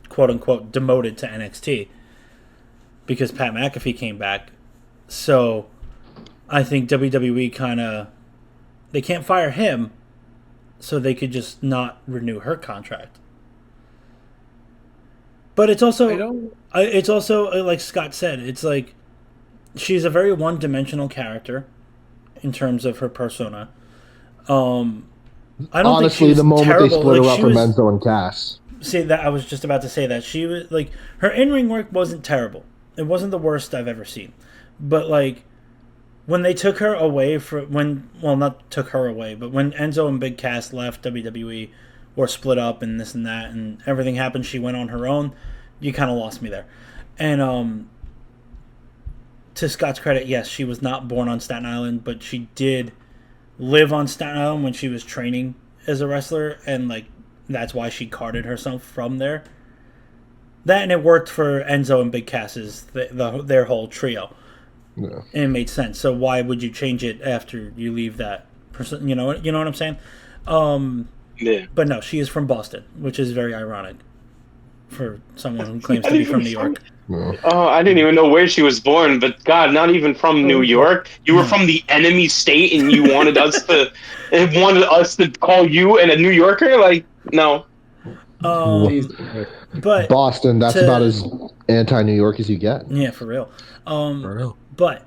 quote-unquote, demoted to NXT. Because Pat McAfee came back. So I think WWE kind of... They can't fire him, so they could just not renew her contract. But it's also... like Scott said, it's like... She's a very one-dimensional character in terms of her persona. I don't Honestly, think the moment terrible. they split like, her up from Enzo and Cass. See, that I was just about to say that. She was, like, her in-ring work wasn't terrible. It wasn't the worst I've ever seen. But, like, when they took her away not took her away, but when Enzo and Big Cass left WWE or split up and this and that and everything happened, she went on her own, you kind of lost me there. And, to Scott's credit, yes, she was not born on Staten Island, but she did live on Staten Island when she was training as a wrestler, and, like, that's why she carded herself from there. That, and it worked for Enzo and Big Cass's, their whole trio. Yeah. And it made sense. So why would you change it after you leave that person? You know what I'm saying? Yeah. But no, she is from Boston, which is very ironic for someone who claims to be from New York. No. Oh, I didn't even know where she was born, but God, not even from New York. You were from the enemy state, and you wanted us to call you a New Yorker? Like, no. But Boston, that's about as anti-New York as you get. Yeah, for real. But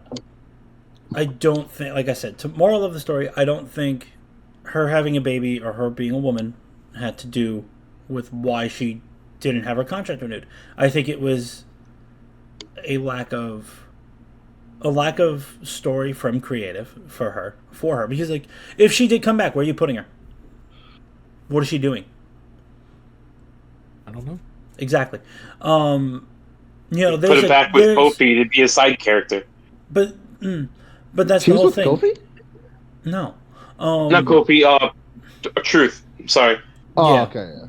I don't think, like I said, moral of the story, I don't think her having a baby or her being a woman had to do with why she didn't have her contract renewed. I think it was a lack of story from creative for her because, like, if she did come back, where are you putting her? What is she doing? I don't know. Exactly. You know, put it back with Kofi to be a side character. But that's she the whole was thing. With Kofi? No. Not Kofi. Truth. Sorry. Oh, yeah. Okay. Yeah.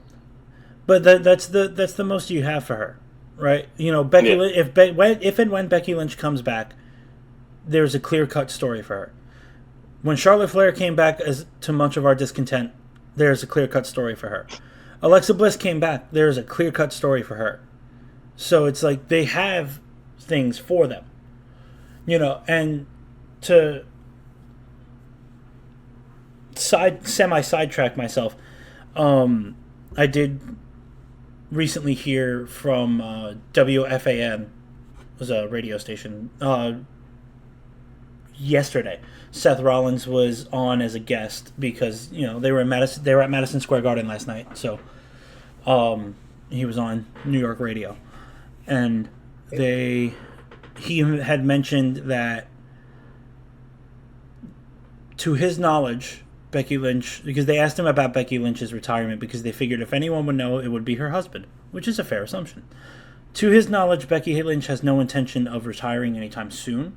But that's the most you have for her, right? You know, Becky. Yeah. If and when Becky Lynch comes back, there's a clear-cut story for her. When Charlotte Flair came back, as to much of our discontent, there's a clear-cut story for her. Alexa Bliss came back. There's a clear-cut story for her. So it's like they have things for them, you know. And to sidetrack myself, I did recently hear from WFAN, it was a radio station, yesterday. Seth Rollins was on as a guest because, you know, they were at Madison Square Garden last night, so he was on New York radio, and he had mentioned that, to his knowledge, Becky Lynch, because they asked him about Becky Lynch's retirement because they figured if anyone would know, it would be her husband, which is a fair assumption. To his knowledge, Becky Lynch has no intention of retiring anytime soon.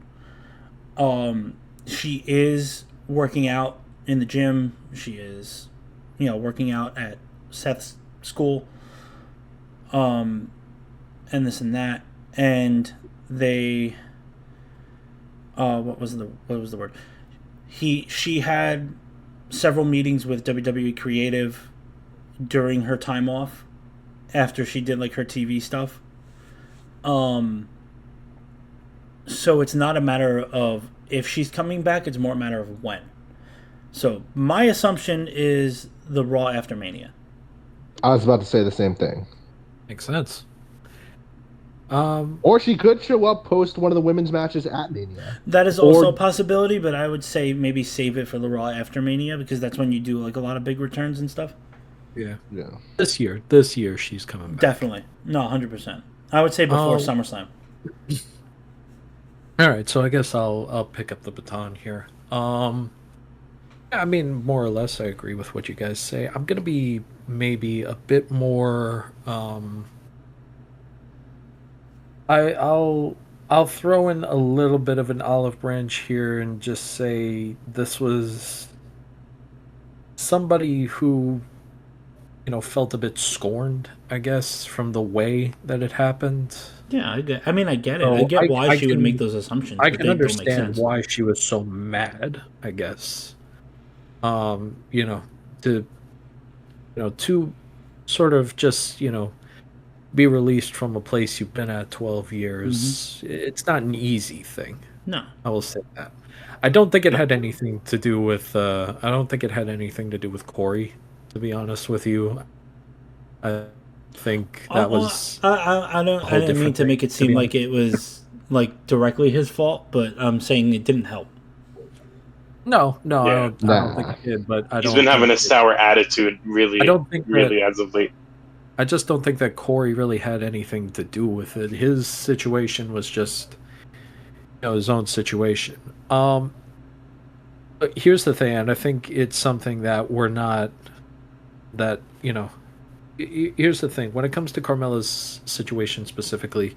She is working out in the gym. She is, working out at Seth's school. And this and that, and they, what was the word? She had several meetings with WWE Creative during her time off, after she did like her TV stuff. So it's not a matter of if she's coming back, it's more a matter of when. So my assumption is the Raw after Mania. I was about to say the same thing. Makes sense. Or she could show up post one of the women's matches at Mania. That is also a possibility, but I would say maybe save it for the Raw after Mania, because that's when you do like a lot of big returns and stuff. Yeah. Yeah. This year she's coming back. Definitely. No, 100%. I would say before SummerSlam. All right, so I guess I'll pick up the baton here. I mean, more or less, I agree with what you guys say. I'm gonna be maybe a bit more. I'll throw in a little bit of an olive branch here and just say this was somebody who, felt a bit scorned, I guess, from the way that it happened. Yeah, I get it. I get why she would make those assumptions. I can understand why she was so mad, I guess. To sort of just, be released from a place you've been at 12 years. Mm-hmm. It's not an easy thing. No. I will say that. I don't think it had anything to do with Corey, to be honest with you. I think that was I didn't mean to make it seem like it was like directly his fault, but I'm saying it didn't help. No, I don't think it did, but he's been having a sour attitude really as of late. I just don't think that Corey really had anything to do with it. His situation was just, his own situation. But here's the thing, and I think it's something that here's the thing. When it comes to Carmella's situation specifically,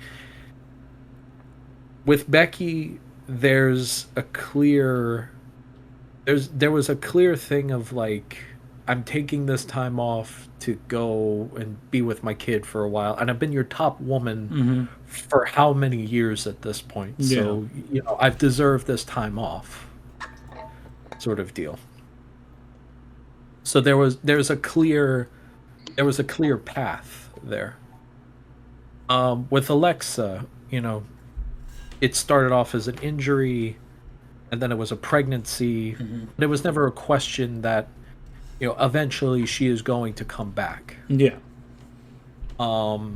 with Becky, there was a clear thing of like, I'm taking this time off to go and be with my kid for a while, and I've been your top woman for how many years at this point? Yeah. So I've deserved this time off, sort of deal. So there was a clear path there. With Alexa, it started off as an injury, and then it was a pregnancy. But it was never a question that, eventually she is going to come back. Yeah. Carmella,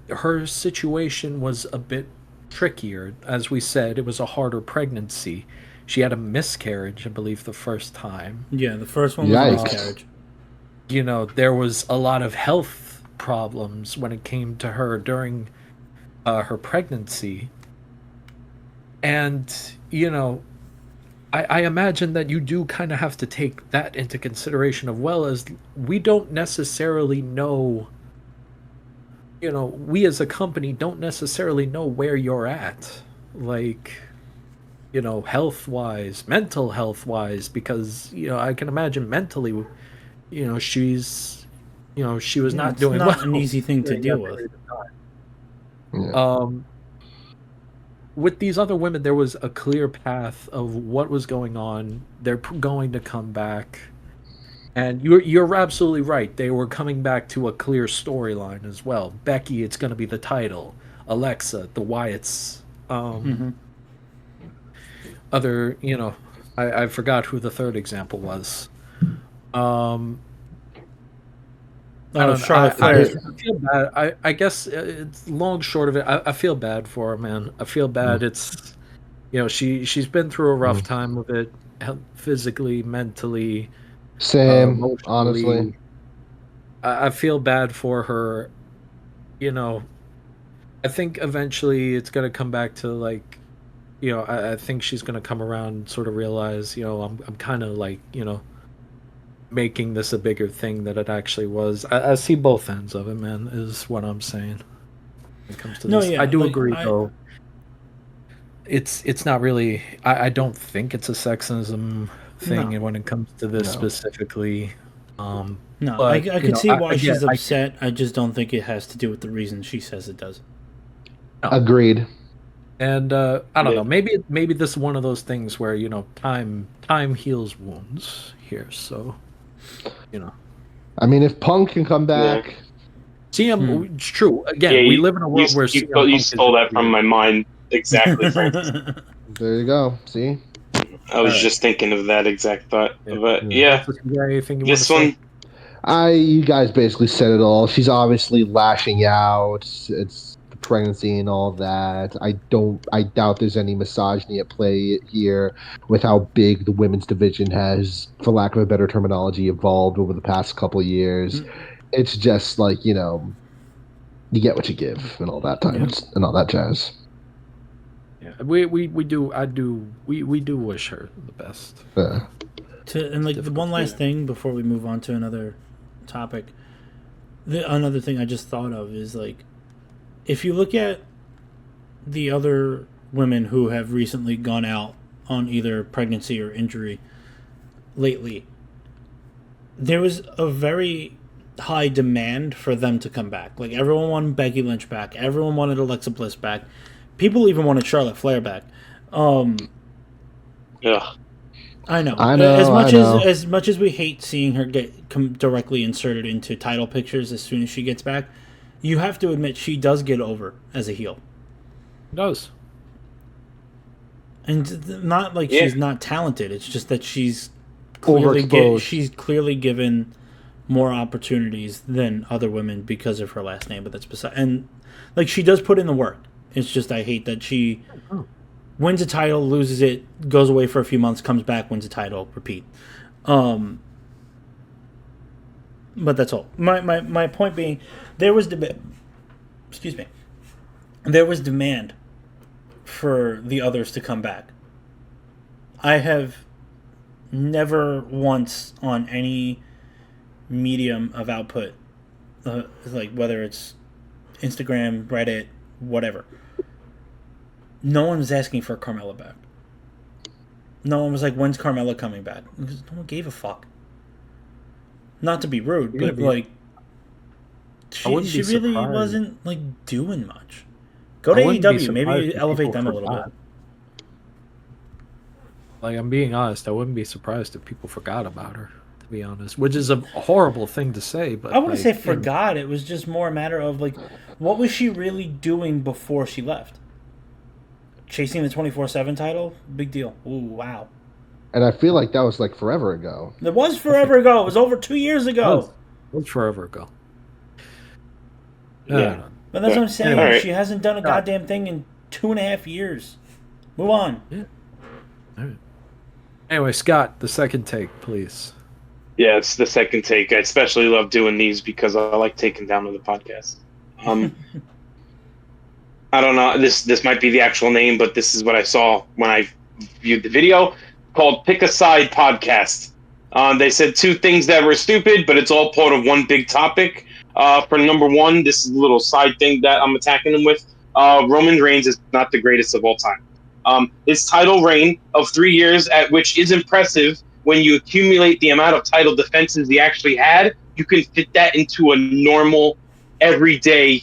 her situation was a bit trickier. As we said, it was a harder pregnancy. She had a miscarriage, I believe, the first time. Yeah, the first one was a miscarriage. There was a lot of health problems when it came to her during her pregnancy. And, I imagine that you do kind of have to take that into consideration, as we don't necessarily know, we as a company don't necessarily know where you're at, like, health-wise, mental health-wise, because, I can imagine mentally, she was not doing well. It's not an easy thing to deal with. Yeah. With these other women, there was a clear path of what was going on. They're going to come back, and you're absolutely right. They were coming back to a clear storyline as well. Becky, it's going to be the title. Alexa, the Wyatts. Other, I forgot who the third example was. Charlotte Flair. I feel bad. I guess it's long short of it. I feel bad for her, man. I feel bad. It's, she's been through a rough time with it, physically, mentally. Same, honestly. I feel bad for her. I think eventually it's gonna come back to like, I think she's gonna come around and sort of realize, I'm kind of like, making this a bigger thing than it actually was. I see both ends of it, man, is what I'm saying when it comes to this. Yeah, I do agree, though. It's not really... I don't think it's a sexism thing when it comes to this specifically. No, but, I can see why she's upset. I just don't think it has to do with the reason she says it does. No. Agreed. And I don't know. Maybe this is one of those things where time heals wounds here. So I mean, if Punk can come back, CM. It's true. Again, we live in a world where you stole that from my mind. Exactly, Francis. There you go. See, I was just thinking of that exact thought. But this one. You guys basically said it all. She's obviously lashing out. It's the pregnancy and all that. I doubt there's any misogyny at play here with how big the women's division has, for lack of a better terminology, evolved over the past couple of years. It's just like, you get what you give and all that time and all that jazz. Yeah, we do wish her the best. And the one last thing before we move on to another topic, another thing I just thought of is if you look at the other women who have recently gone out on either pregnancy or injury lately, there was a very high demand for them to come back. Like, everyone wanted Becky Lynch back, everyone wanted Alexa Bliss back, people even wanted Charlotte Flair back. Yeah. I know. As much as we hate seeing her come directly inserted into title pictures as soon as she gets back, you have to admit she does get over as a heel. Does. And not like she's not talented. It's just that she's clearly given more opportunities than other women because of her last name. But that's beside. And she does put in the work. It's just I hate that she wins a title, loses it, goes away for a few months, comes back, wins a title, repeat. But that's all. My point being, there was there was demand for the others to come back. I have never once on any medium of output, whether it's Instagram, Reddit, whatever, no one was asking for Carmella back. No one was like, when's Carmella coming back? Because no one gave a fuck. Not to be rude, but she really wasn't doing much. Go to AEW, maybe elevate them a little bit. I'm being honest, I wouldn't be surprised if people forgot about her, to be honest, which is a horrible thing to say. But I wouldn't say forgot. It was just more a matter of what was she really doing before she left? Chasing the 24/7 title? Big deal. Ooh, wow. And I feel like that was forever ago. It was forever ago. It was over 2 years ago. It was forever ago. Yeah. But that's what I'm saying. Right. She hasn't done a goddamn thing in 2.5 years. Move on. Yeah. All right. Anyway, Scott, the second take, please. Yeah, it's the second take. I especially love doing these because I like taking down on the podcast. I don't know. This might be the actual name, but this is what I saw when I viewed the video, called Pick a Side Podcast. They said two things that were stupid, but it's all part of one big topic. For number one, this is a little side thing that I'm attacking them with. Roman Reigns is not the greatest of all time. His title reign of 3 years, at which is impressive when you accumulate the amount of title defenses he actually had. You can fit that into a normal, everyday,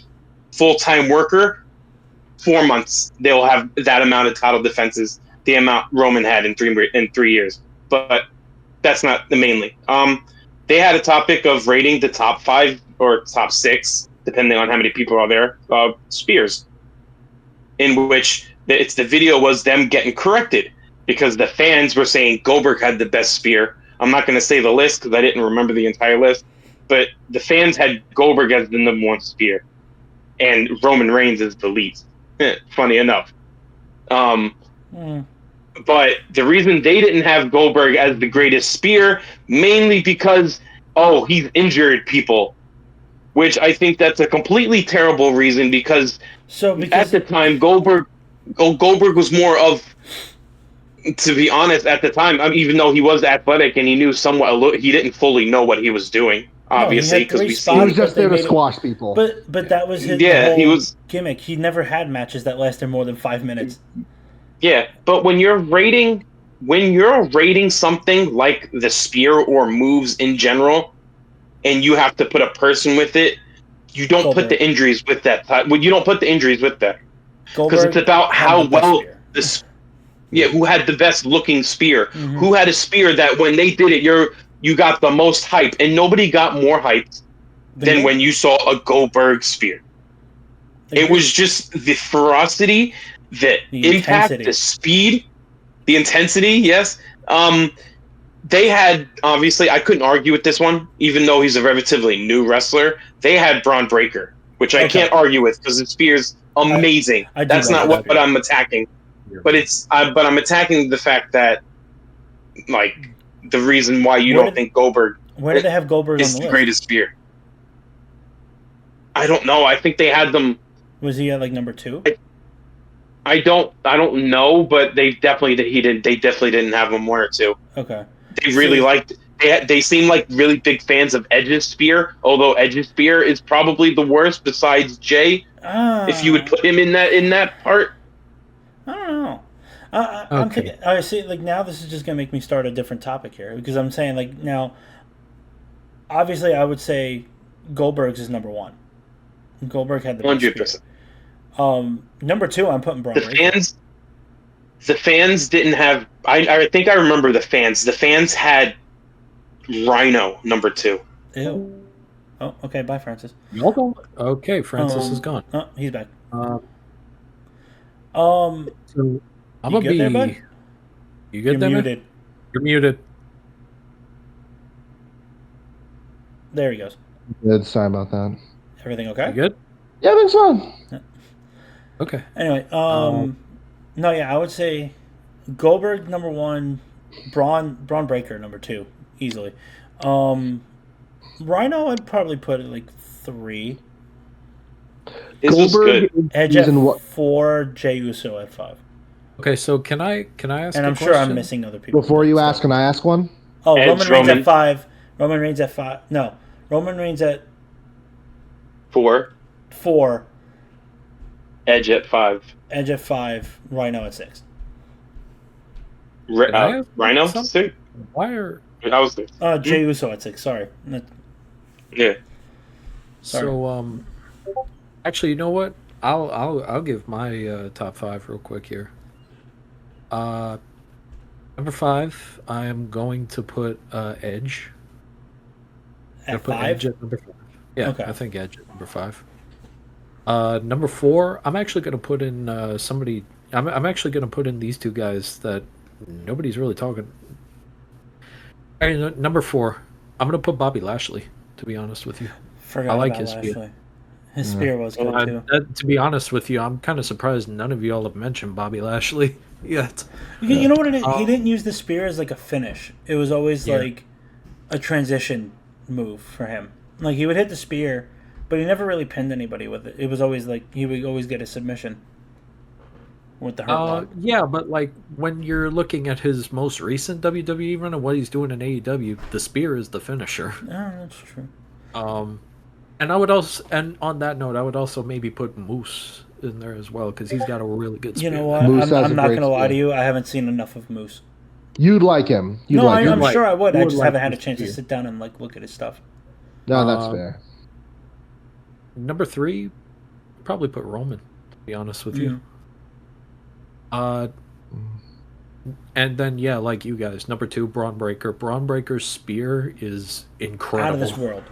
full-time worker. 4 months, they'll have that amount of title defenses, the amount Roman had in 3 years. But that's not the mainly. They had a topic of rating the top 5 or top 6, depending on how many people are there, spears, in which the video was them getting corrected because the fans were saying Goldberg had the best spear. I'm not going to say the list because I didn't remember the entire list, but the fans had Goldberg as the number 1 spear, and Roman Reigns is the least. Funny enough. But the reason they didn't have Goldberg as the greatest spear, mainly because, he's injured people, which I think that's a completely terrible reason because at the time, Goldberg was more of to be honest, at the time, even though he was athletic and he knew somewhat, he didn't fully know what he was doing. No, he Obviously, had because 3 we He spots, was seen. just but they there to made it. squash people. But that was the Yeah, whole he was. gimmick. He never had matches that lasted more than 5 minutes. Yeah, but when you're rating something like the spear or moves in general, and you have to put a person with it, you don't put Goldberg. the injuries with that. Well, you don't put the injuries with that because it's Goldberg about had the how best well spear. this. Yeah, who had the best looking spear? Mm-hmm. Who had a spear that when they did it, you got the most hype, and nobody got more hyped than when you saw a Goldberg spear. It was just the ferocity, the impact, intensity. the speed, the intensity. Yes. They had, obviously, I couldn't argue with this one, even though he's a relatively new wrestler. They had Braun Breaker, which I can't argue with because the spear's amazing. I do That's love not that what I'm attacking, but I'm attacking the fact that, like, the reason why you don't think Goldberg Where did they have Goldberg on is the the list? greatest spear. I don't know. I think they had them. Was he at like number 2? I don't know, but they definitely didn't have him 1 or 2. Okay. They really liked. They seem like really big fans of Edge's spear, although Edge's spear is probably the worst besides Jay. If you would put him in that part, I don't know. I'm thinking. I see. Like now, this is just gonna make me start a different topic here because I'm saying like now. Obviously, I would say Goldberg's is number 1. Goldberg had the best 100%. Number 2, I'm putting Braun Breaker. The fans didn't have. I think I remember the fans. The fans had Rhino number 2. Ew. Oh, okay. Bye, Francis. Okay, Francis is gone. Oh, he's back. So I'm you gonna good be. There, bud? You good You're there, muted. man? You're muted. There he goes. Good. Sorry about that. Everything okay? You good? Yeah, everything's fine. Yeah. Okay. Anyway, no, yeah, I would say Goldberg number 1, Braun Breaker number 2, easily. Rhino, I'd probably put it like 3. Goldberg Edge at 4, Jey Uso at 5. Okay, so can I ask? And I'm sure I'm missing other people. Before you ask, can I ask one? Oh, Roman Reigns at 5. Roman Reigns at 5. No, Roman Reigns at 4. 4. Edge at 5. Edge at 5. Rhino at 6. Rhino 6. Why are I was 6. Jey Uso at 6. Sorry. Yeah. So actually, you know what? I'll give my top 5 real quick here. Number 5, I am going to put Edge. At put 5? Edge at number 5. Yeah, okay. I think Edge at number 5. Number 4, I'm actually going to put in somebody. I'm actually going to put in these two guys that nobody's really talking. Number 4, I'm going to put Bobby Lashley. To be honest with you, I like his spear. His spear was good too. To be honest with you, I'm kind of surprised none of y'all have mentioned Bobby Lashley yet. You know what it is? He didn't use the spear as like a finish. It was always like a transition move for him. Like he would hit the spear, but he never really pinned anybody with it. It was always like he would always get a submission with the hurt lock. Yeah, but like when you're looking at his most recent WWE run and what he's doing in AEW, the spear is the finisher. Oh, that's true. And I would also, and on that note, I would also maybe put Moose in there as well because he's got a really good spear. You know what? I'm not going to lie to you. I haven't seen enough of Moose. You'd like him. I'm sure I would. I just haven't had a chance to sit down and like look at his stuff. No, that's fair. Number 3, probably put Roman. To be honest with you. And then like you guys, number 2, Braun Breaker. Braun Breaker's spear is incredible. Out of this world.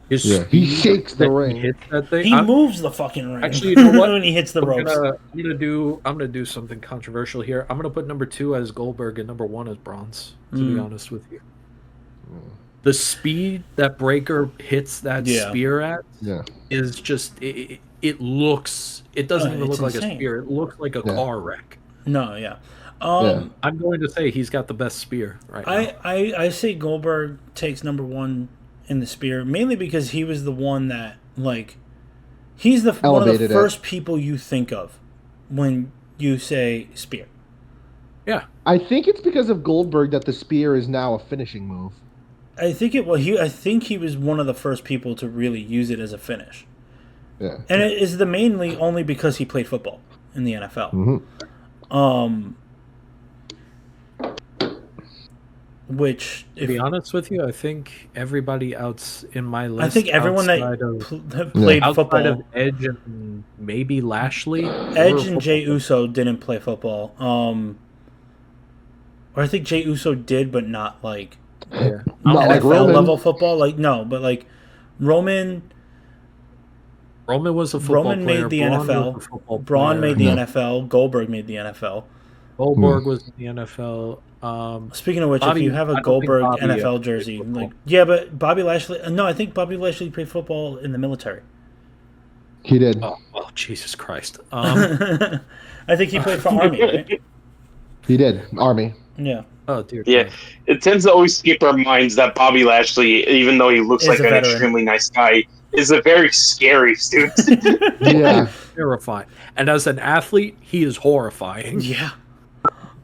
He shakes the ring. Hits that thing. He moves the fucking ring. Actually, you know what? When he hits the ropes. I'm gonna do something controversial here. I'm gonna put number 2 as Goldberg and number 1 as Bronze. To be honest with you, the speed that Breaker hits that spear at is just it looks. It doesn't even look like a spear. It looks like a car wreck. No, yeah. I'm going to say he's got the best spear right now. I say Goldberg takes number 1 in the spear, mainly because he was the one that, like, he's one of the first people you think of when you say spear. Yeah. I think it's because of Goldberg that the spear is now a finishing move. I think I think he was one of the first people to really use it as a finish. Yeah. And it is mainly only because he played football in the NFL. Mm-hmm. Which, To be honest with you, I think everybody else in my list. I think everyone that played football, outside of Edge and maybe Lashley, Edge and Jey Uso didn't play football. Or I think Jey Uso did, but not like Not NFL like Roman. level football. Like no, but like Roman was a football Roman player. made the Braun NFL. was a football Braun player. made the NFL. Goldberg made the NFL. Goldberg was in the NFL. Speaking of which, Bobby- if you have I a don't think Goldberg Bobby NFL played jersey, football. like yeah, but Bobby Lashley. No, I think Bobby Lashley played football in the military. He did. Oh, Jesus Christ! I think he played for Army, right? He did. Army. Yeah. Oh dear. Yeah, God. it tends to always skip our minds that Bobby Lashley, even though he looks Is like a an veteran. extremely nice guy, is a very scary dude. Yeah. Terrifying. And as an athlete, he is horrifying. Yeah.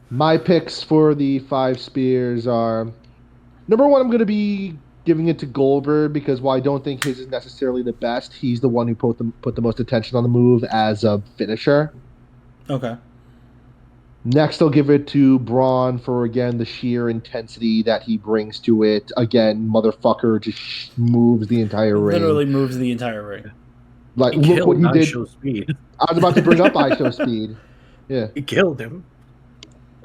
My picks for the 5 spears are number 1. I'm going to be giving it to Goldberg because while I don't think his is necessarily the best, he's the one who put the most attention on the move as a finisher. Okay. Next, I'll give it to Braun for, again, the sheer intensity that he brings to it. Again, motherfucker just moves the entire ring. Literally moves the entire ring. Like, He look what he killed did. ISO Speed. I was about to bring up ISO Speed. Yeah. He killed him.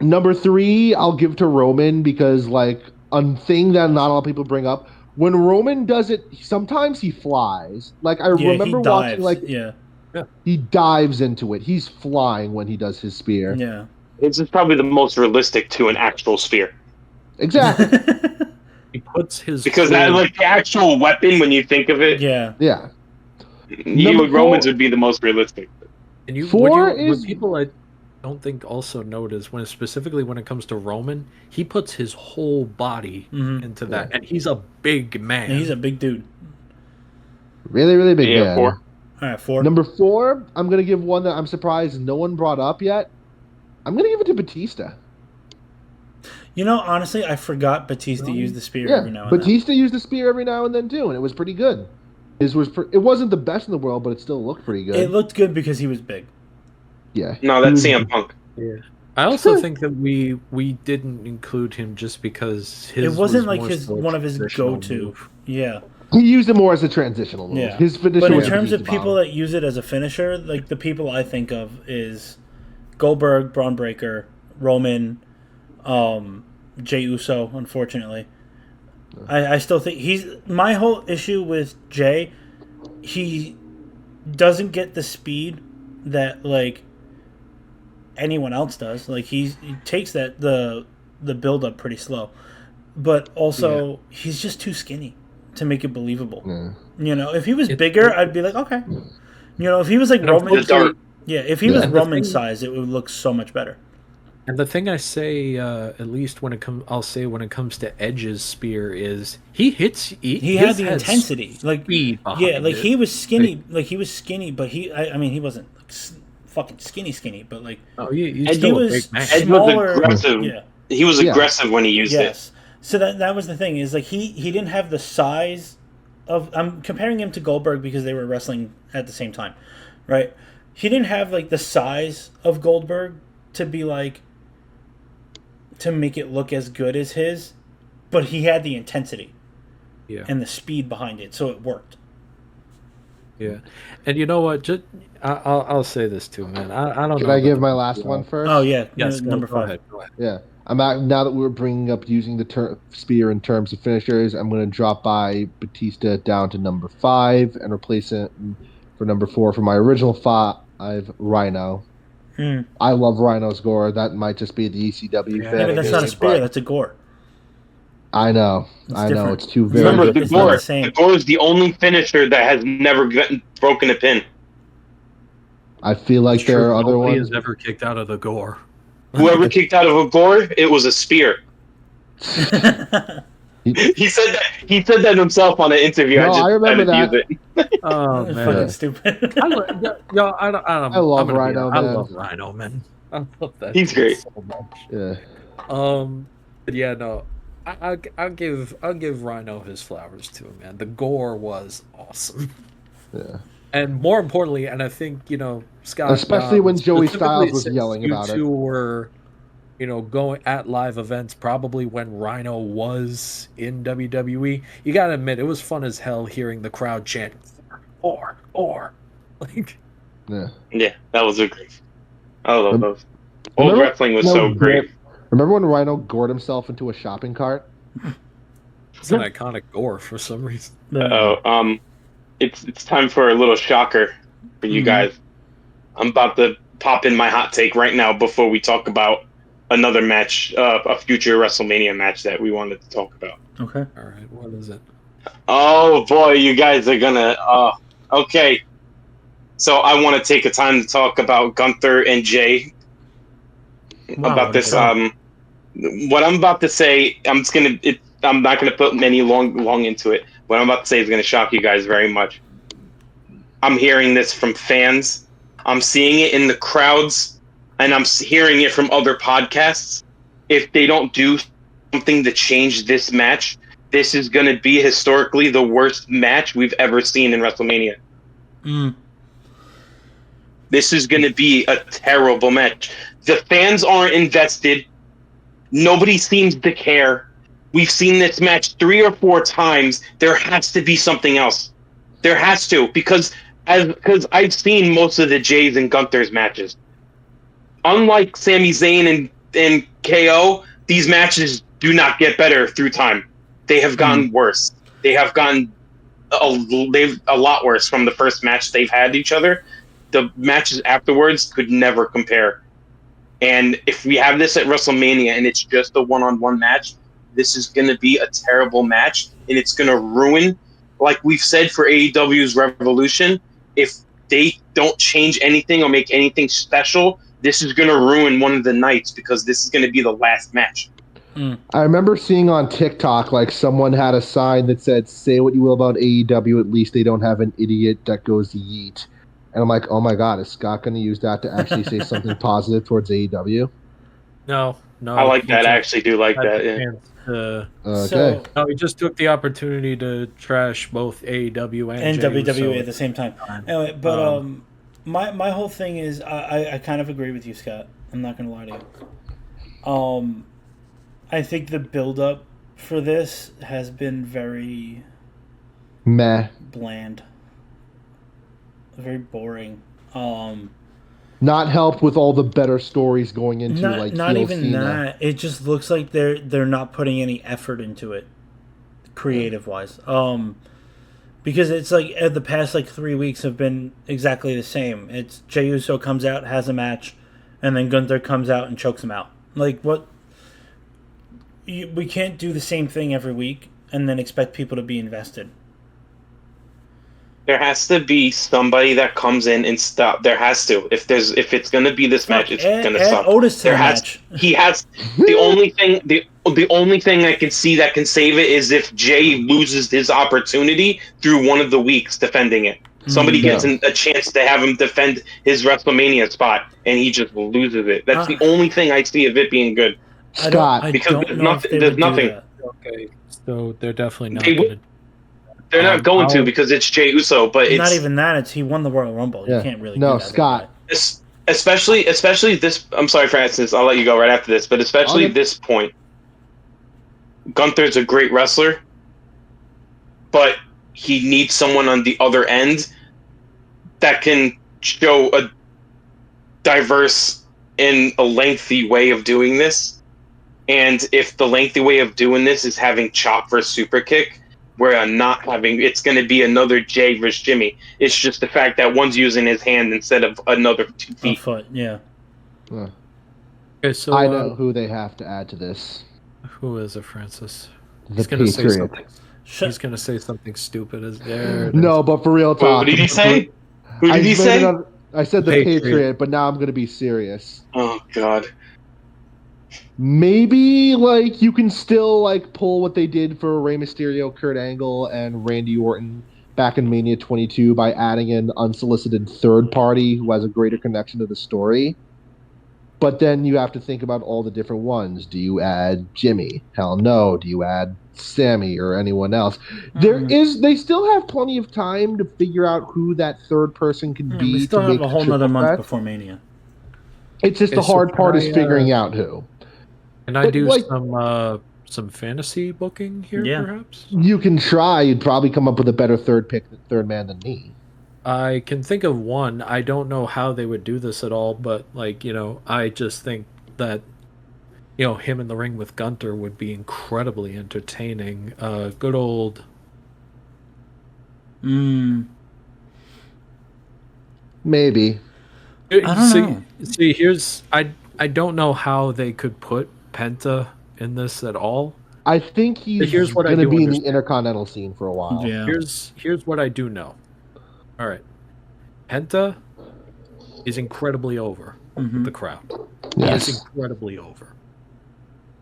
Number 3, I'll give to Roman because, like, a thing that not a lot of people bring up, when Roman does it, sometimes he flies. Like, I remember he dives. watching, like, yeah. he dives into it. He's flying when he does his spear. Yeah. It's just probably the most realistic to an actual spear. Exactly. He puts his Because that, like, the actual weapon, when you think of it, Yeah. Yeah. Romans would be the most realistic. And you, 4 what is... people I don't think also notice specifically when it comes to Roman, he puts his whole body into that, and he's a big man. And he's a big dude. Really, really big Yeah, man. 4. All right, 4. Number 4, I'm going to give one that I'm surprised no one brought up yet. I'm going to give it to Batista. You know, honestly, I forgot Batista used the spear Yeah, every now and then. Batista used the spear every now and then too, and it was pretty good. It wasn't the best in the world, but it still looked pretty good. It looked good because he was big. Yeah. No, that's CM Punk. Yeah. I also think that we didn't include him just because his It wasn't was like more so a one of his traditional go-to. move. Yeah. He used it more as a transitional move. Yeah. His finisher But in was terms of Batista people bomb. that use it as a finisher, like the people I think of is Goldberg, Braun Breaker, Roman, Jey Uso, unfortunately. I still think my whole issue with Jey, he doesn't get the speed that like anyone else does. Like he takes the build up pretty slow. But also he's just too skinny to make it believable. Yeah. You know, if he was bigger, I'd be like, okay. You know, if he was like Roman, if he was Roman's size, it would look so much better. And the thing I say, at least when it comes to Edge's spear, is he hits. He had the intensity, like speed he was skinny, but I mean, he wasn't like, fucking skinny, but like he's he was Edge smaller. was aggressive. Yeah. He was aggressive when he used it. So that was the thing is like he didn't have the size of. I'm comparing him to Goldberg because they were wrestling at the same time, right? He didn't have like the size of Goldberg to be like. To make it look as good as his, but he had the intensity and the speed behind it, so it worked. Yeah, and you know what? Just I'll say this too, man. I don't know. Can I give my last one first? Oh yeah, yes. Number 5. Go ahead. Yeah. Now that we're bringing up using the spear in terms of finishers, I'm going to drop by Batista down to number 5 and replace it for number 4 for my original 5, Rhino. I love Rhino's gore. That might just be the ECW fan. Yeah, but that's not a spear. That's a gore. I know. Different. It's too very. Remember, It's not the same. the gore is the only finisher that has never broken a pin. I feel like there are other Nobody ones. has ever kicked out of the gore. Whoever kicked out of a gore, it was a spear. He said that himself on an interview. No, I remember that. Oh man, Fucking stupid. I love Rhino. I love Rhino, man. I love Rhino, man. I love that He's dude great. so much. Yeah. But yeah, no, I'll give Rhino his flowers too, man. The gore was awesome, Yeah. and more importantly, and I think Scott, Especially when Joey specifically Styles was since yelling you about it. two were going at live events, probably when Rhino was in WWE. You gotta admit, it was fun as hell hearing the crowd chant or like. Yeah, that was a great. I love those. Old Remember wrestling was so great. Remember when Rhino gored himself into a shopping cart? It's an iconic gore for some reason. Oh, it's time for a little shocker for you guys. I'm about to pop in my hot take right now before we talk about another match, a future WrestleMania match that we wanted to talk about. Okay. All right, what is it? Oh boy, you guys are gonna. Okay. So I want to take a time to talk about Gunther and Jay about this. What I'm about to say, I'm not gonna put many long into it. What I'm about to say is gonna shock you guys very much. I'm hearing this from fans. I'm seeing it in the crowds, and I'm hearing it from other podcasts. If they don't do something to change this match, this is going to be historically the worst match we've ever seen in WrestleMania. This is going to be a terrible match. The fans aren't invested. Nobody seems to care. We've seen this match 3 or 4 times. There has to be something else. There has to, because I've seen most of the Jays and Gunther's matches. Unlike Sami Zayn and KO, these matches do not get better through time. They have gotten worse. They have gotten a lot worse from the first match they've had each other. The matches afterwards could never compare. And if we have this at WrestleMania and it's just a one-on-one match, this is going to be a terrible match, and it's going to ruin, like we've said for AEW's Revolution, if they don't change anything or make anything special, this is going to ruin one of the nights because this is going to be the last match. I remember seeing on TikTok, like, someone had a sign that said, "Say what you will about AEW, at least they don't have an idiot that goes yeet." And I'm like, oh my god, is Scott going to use that to actually say something positive towards AEW? No. I like that. I actually do like that. Yeah. Okay. No, he just took the opportunity to trash both AEW and WWE at the same time. Anyway, but my whole thing is I kind of agree with you, Scott. I'm not gonna lie to you. I think the build up for this has been very meh, bland, very boring. Not helped with all the better stories going into not even that. It just looks like they're not putting any effort into it, creative wise. Because it's like the past 3 weeks have been exactly the same. It's Jey Uso comes out, has a match, and then Gunther comes out and chokes him out. Like what? We can't do the same thing every week and then expect people to be invested. There has to be somebody that comes in and stop. There has to. If it's going to be this match, it's going to stop. Otis to the match. He has the only thing. The only thing I can see that can save it is if Jay loses his opportunity through one of the weeks defending it. Somebody gets a chance to have him defend his WrestleMania spot, and he just loses it. That's the only thing I see of it being good. Scott, because there's nothing. Okay, so they're definitely not going to. They're not going to because it's Jey Uso, but it's not even that. It's he won the Royal Rumble. Yeah. You can't really. No, do that Scott. Especially this. I'm sorry, Francis. I'll let you go right after this, but especially this point, Gunther's a great wrestler, but he needs someone on the other end that can show a diverse and a lengthy way of doing this. And if the lengthy way of doing this is having chop versus super kick, where not having, it's going to be another Jay versus Jimmy. It's just the fact that one's using his hand instead of another 2 feet. A foot, yeah. Okay, so I know who they have to add to this. Who is it, Francis? He's going to say something. He's going to say something stupid. As there. No, but for real talk. What did he say? Who did he say? I said the Patriot, but now I'm going to be serious. Oh God. Maybe you can still pull what they did for Rey Mysterio, Kurt Angle, and Randy Orton back in Mania 22 by adding an unsolicited third party who has a greater connection to the story. But then you have to think about all the different ones. Do you add Jimmy? Hell no. Do you add Sammy or anyone else? They still have plenty of time to figure out who that third person can Yeah, we be to still have make a the whole nother triple month threat. before Mania. It's just the so hard part is I, figuring out who. Can I But do like, some fantasy booking here, Yeah. perhaps? you can try. You'd probably come up with a better third man than me. I can think of one. I don't know how they would do this at all, but like, I just think that him in the ring with Gunter would be incredibly entertaining. Good old Maybe. I don't know. See, I don't know how they could put Penta in this at all. I think But here's he's what I going to do be in the understand. Intercontinental scene for a while. Yeah. Here's what I do know. All right. Penta is incredibly over with the crowd. Yes. He is incredibly over.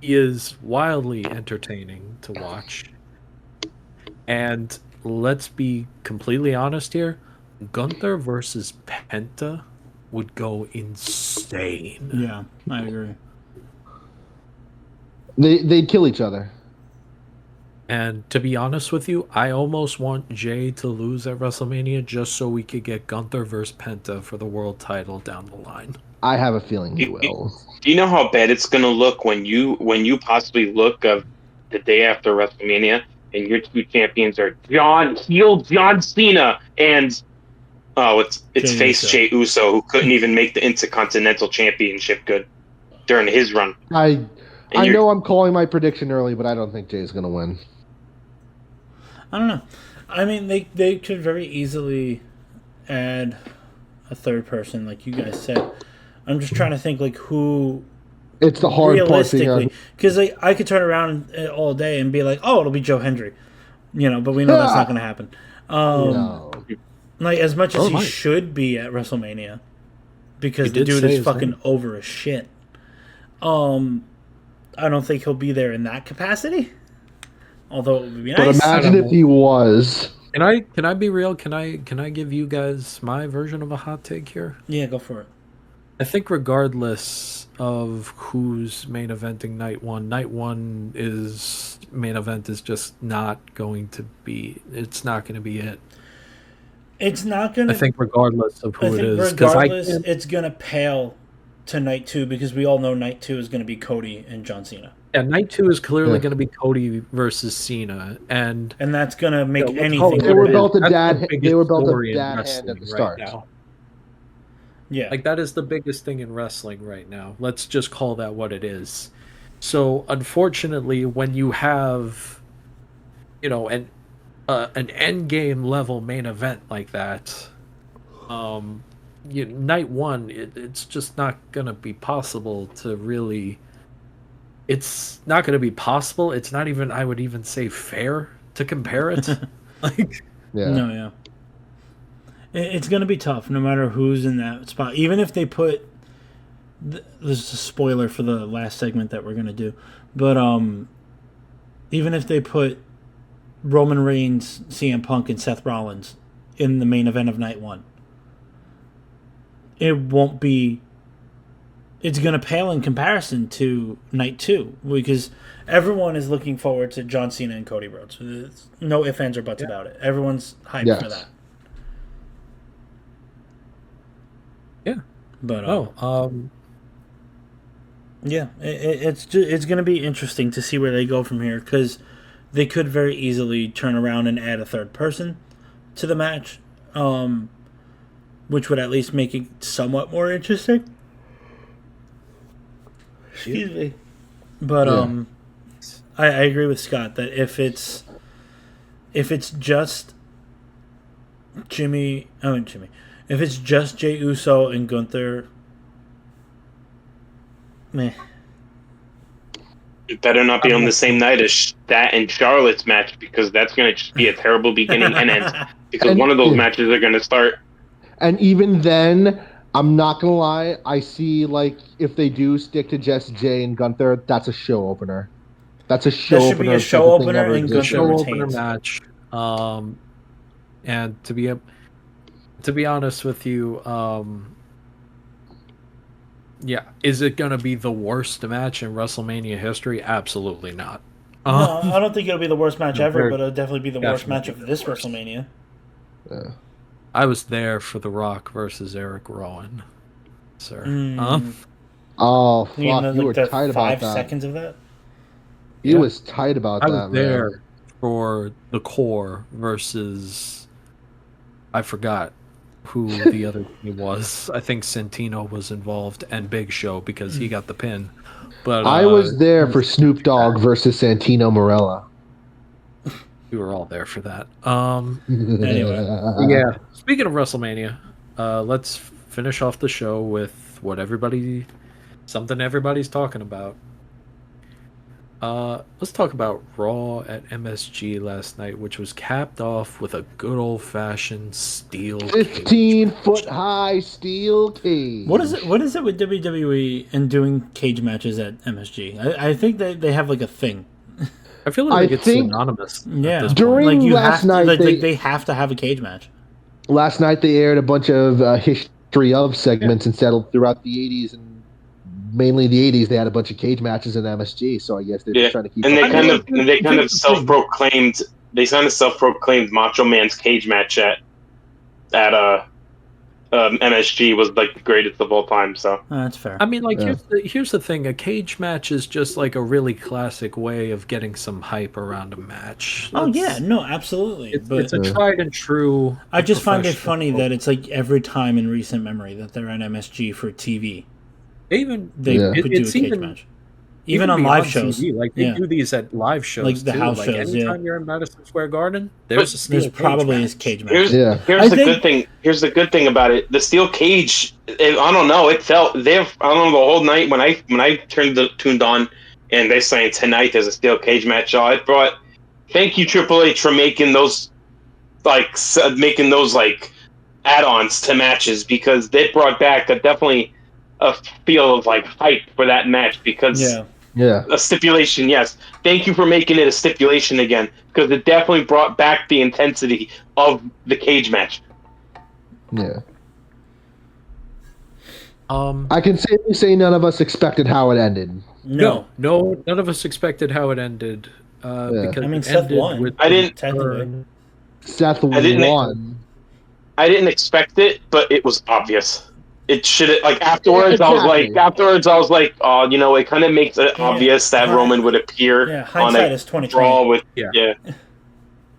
He is wildly entertaining to watch. And let's be completely honest here. Gunther versus Penta would go insane. Yeah, I agree. They'd kill each other. And to be honest with you, I almost want Jay to lose at WrestleMania just so we could get Gunther versus Penta for the world title down the line. I have a feeling he will. Do you know how bad it's gonna look when you possibly look of the day after WrestleMania and your two champions are John Cena and it's Jey face Uso. Jey Uso, who couldn't even make the Intercontinental Championship good during his run. I know I'm calling my prediction early, but I don't think Jay's going to win. I don't know. I mean, they could very easily add a third person, like you guys said. I'm just trying to think like who. It's the hard part. Realistically, because I could turn around all day and be like, "Oh, it'll be Joe Hendry," but we know that's not going to happen. No. Like as much as he should be at WrestleMania, because the dude is fucking over as shit. I don't think he'll be there in that capacity. Although it would be nice. But imagine if he was. Can I be real? Can I give you guys my version of a hot take here? Yeah, go for it. I think regardless of who's main eventing night one is main event is just not going to be. It's not going to be it. It's not going to. I think regardless of who it is, regardless, it's going to pale to night two because we all know night two is going to be Cody and John Cena. Yeah, night two is clearly going to be Cody versus Cena, and that's going to make anything. They were built a dad hand at the start. Now. Yeah, like that is the biggest thing in wrestling right now. Let's just call that what it is. So unfortunately, when you have, an end game level main event like that, night one, it's just not gonna be possible to really. It's not gonna be possible. It's not even. I would even say fair to compare it. Yeah. It's going to be tough no matter who's in that spot. Even if they put... This is a spoiler for the last segment that we're going to do. But even if they put Roman Reigns, CM Punk, and Seth Rollins in the main event of night one, it won't be... It's going to pale in comparison to night two. Because everyone is looking forward to John Cena and Cody Rhodes. There's no ifs, ands, or buts about it. Everyone's hyped for that. Yeah, but yeah, it's going to be interesting to see where they go from here because they could very easily turn around and add a third person to the match, which would at least make it somewhat more interesting. Excuse me, but I agree with Scott that if it's just if it's just Jey Uso and Gunther, meh. It better not be on the same night as that and Charlotte's match because that's going to just be a terrible beginning and end because one of those matches are going to start. And even then, I'm not going to lie, I see like if they do stick to just Jay and Gunther, that's a show opener. That's a show opener. That should be a show opener and Gunther retains. Match. And to be honest with you, Yeah. Is it going to be the worst match in WrestleMania history? Absolutely not. No, I don't think it'll be the worst match ever, but it'll definitely be the worst match of this worst. WrestleMania. Yeah. I was there for The Rock versus Eric Rowan, sir. Oh, fuck. You were the tight about 5 that. seconds of that? He was tight about I that, was there for The Core versus... I forgot who the other team was. I think Santino was involved and Big Show because he got the pin. But I was there for Snoop Dogg versus Santino Marella. We were all there for that. Anyway. Yeah. Speaking of WrestleMania, let's finish off the show with something everybody's talking about. Let's talk about Raw at MSG last night, which was capped off with a good old-fashioned steel 15-foot high steel cage. What is it with WWE and doing cage matches at MSG? I think they have like a thing. I feel like it's synonymous. Yeah. During last night, they have to have a cage match. Last night they aired a bunch of history of segments and settled throughout the 80s and mainly the 80s. They had a bunch of cage matches in MSG, so I guess they're just trying to keep. And they kind of self-proclaimed. They kind of self-proclaimed Macho Man's cage match at MSG was like the greatest of all time. So that's fair. I mean, like here's the thing: a cage match is just like a really classic way of getting some hype around a match. Absolutely. It's a tried and true. I just find it funny that it's like every time in recent memory that they're at MSG for TV. They could do a cage match. Even on live shows. TV. Like they do these at live shows, like the house shows. Anytime you're in Madison Square Garden, there's probably a cage match. Here's the good thing about it. The steel cage. I don't know. It felt there. I don't know the whole night when I tuned on, and they're saying tonight there's a steel cage match. I brought. Thank you, Triple H, for making those add-ons to matches, because they brought back definitely a feel of like hype for that match, because a stipulation. Yes, thank you for making it a stipulation again, because it definitely brought back the intensity of the cage match. I can safely say none of us expected how it ended. No, none of us expected how it ended. Because Seth won. Seth won. I didn't expect it, but it was obvious. It should afterwards. I was like, oh, it kind of makes it obvious that Roman would appear on a draw with